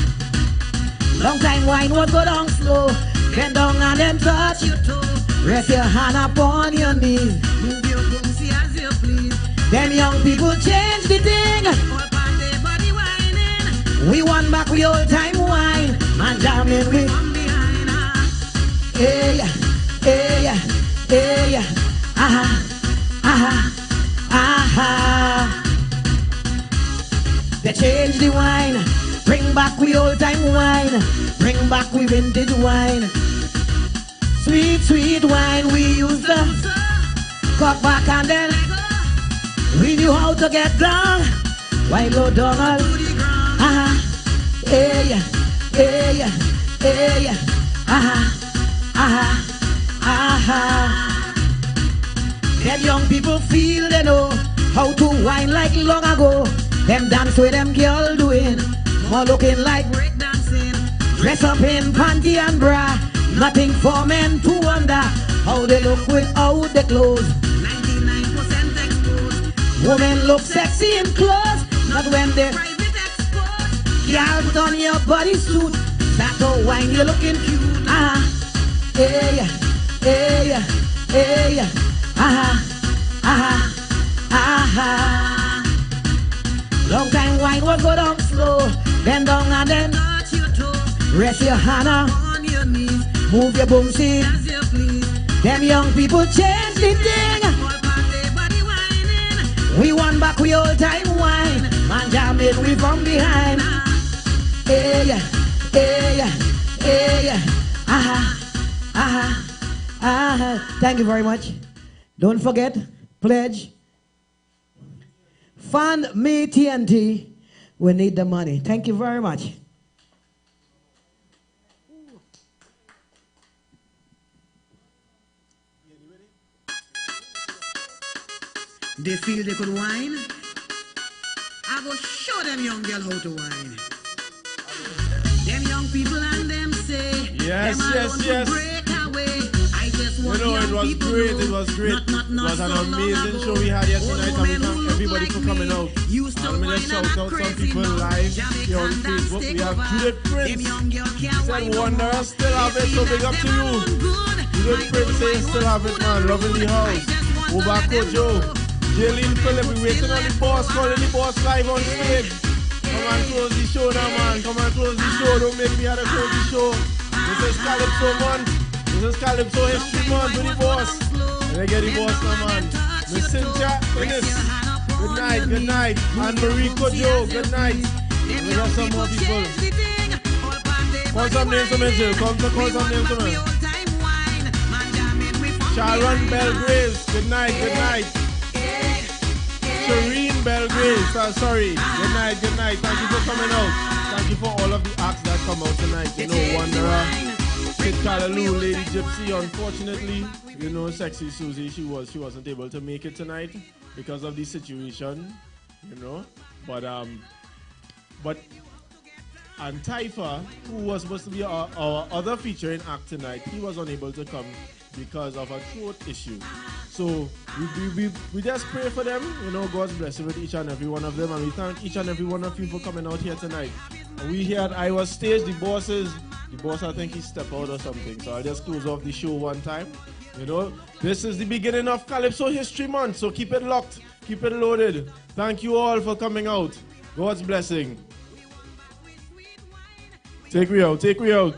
Speaker 11: Long time wine was go down slow. Bend down and then touch your toe. Rest your hand upon your knees. Move your pussy as you please. Them young people change the thing. All part their body whining. We want back we old time wine. Man jamming we from behind. Hey, hey, hey, ah, ah, ah. They change the wine. Bring back we old time wine. Bring back we vintage wine. Sweet, sweet wine we used to cock back and then We knew how to get down. Why go down all? Hey, hey, hey, Them young people feel they know how to whine like long ago. Them dance with them girl doing, more looking like breakdancing. Dress up in panty and bra, nothing for men to wonder how they look without the clothes. 99% exposed. Women look sexy in clothes, not when they're private exposed. Girl, put on your bodysuit, start to whine, you're looking cute. Hey, hey, hey, Long time wine was go down slow, bend down and then touch your toe. Rest your hand on your knees, move your bum seat as you please. Them young people change the thing. We want back we old time wine, man jamming we from behind. Hey, hey, hey, Thank you very much. Don't forget, pledge. Fund me TNT. We need the money. Thank you very much.
Speaker 13: They feel they could whine. I go show them young girl how to whine. Them young people and them say,
Speaker 8: yes,
Speaker 13: them
Speaker 8: yes, yes.
Speaker 13: break away. I just want
Speaker 8: it was great, it was great. It was an amazing show we had yesterday night, and we thank everybody for coming out. And let me just shout out some people live here on Facebook. We have Judith Prince. Said Wanderer still have it, so big up to you. Judith Prince says still have it, man. Loving the house. Obako Joe. Jaylene Phillip, we waiting on the boss, calling the boss live on stage. Come and close the show now, man. Come and close the show. Don't make me have to close the show. This is Calypso month. This is Calypso history month with the boss. And I get the boss now, man. Miss Cynthia Innes. Good night, good night. And Marie Kojo, good night. And we have some more people. Call some names to mention. Call some names to mention. Sharon Belgraves, good night, good night. Shireen Belgraves, sorry. Good night, good night. Thank you for coming out. Thank you for all of the acts that come out tonight. You know, Wanderer, Kid Callaloo, Lady Gypsy. Unfortunately, you know, Sexy Susie, she wasn't able to make it tonight because of the situation, you know. But and Taifa, who was supposed to be our other featuring act tonight, he was unable to come because of a throat issue. So we just pray for them, you know, God's blessing with each and every one of them, and we thank each and every one of you for coming out here tonight. And we here at Iowa Stage, the boss I think he stepped out or something, so I'll just close off the show one time. You know, this is the beginning of Calypso History Month, so keep it locked, keep it loaded. Thank you all for coming out. God's blessing. Take me out, take me out.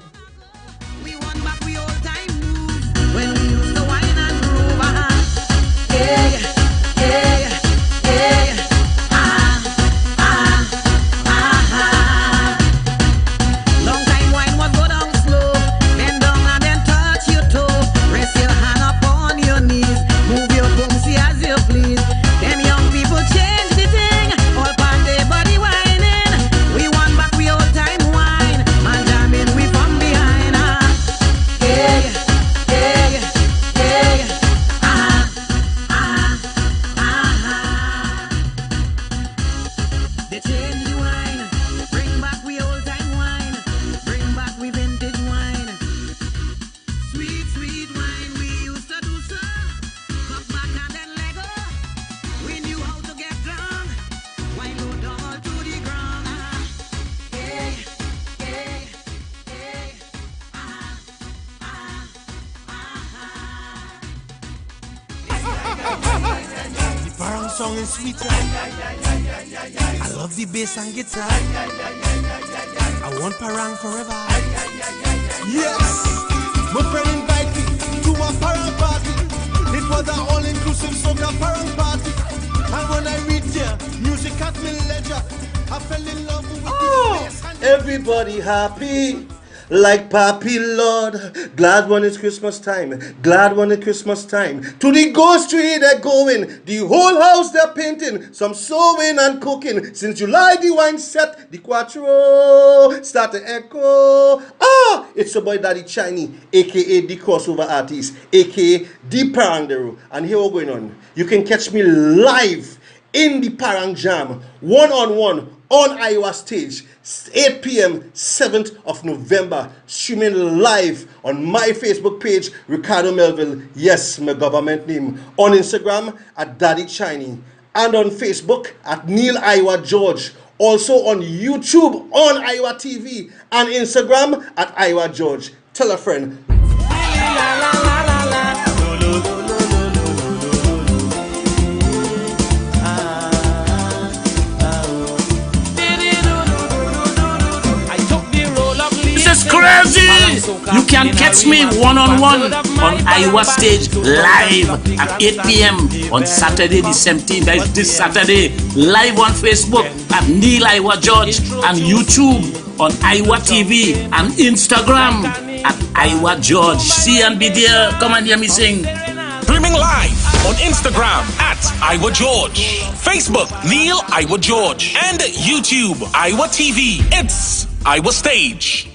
Speaker 4: Song is sweeter. I love the bass and guitar. I want parang forever.
Speaker 1: Yes, my friend invited me to a parang party. It was an all-inclusive soca parang party. And when I reached there, music at me ledger. I fell in love with the bass and
Speaker 5: everybody happy like Papi Lord. Glad when it's Christmas time. Glad when it's Christmas time. To the ghost tree they're going. The whole house they're painting. Some sewing and cooking. Since July the wine set. The quattro start to echo. Ah, it's your boy Daddy Chiney, aka the crossover artist, aka the Parangdero. And here we're going on. You can catch me live in the Parang Jam, one-on-one on Iowa Stage, 8 p.m., 7th of November, streaming live on my Facebook page, Ricardo Melville, yes, my government name, on Instagram at Daddy Chiney, and on Facebook at Neil Iowa George, also on YouTube on Iowa TV, and Instagram at Iowa George. Tell a friend.
Speaker 2: Crazy! You can catch me one-on-one on Iowa Stage live at 8 p.m. on Saturday the 17th. That is this Saturday. Live on Facebook at Neil Iowa George and YouTube on Iowa TV and Instagram at Iowa George. See and be there. Come and hear me sing.
Speaker 3: Streaming live on Instagram at Iowa George, Facebook Neil Iowa George, and YouTube Iowa TV. It's Iowa Stage.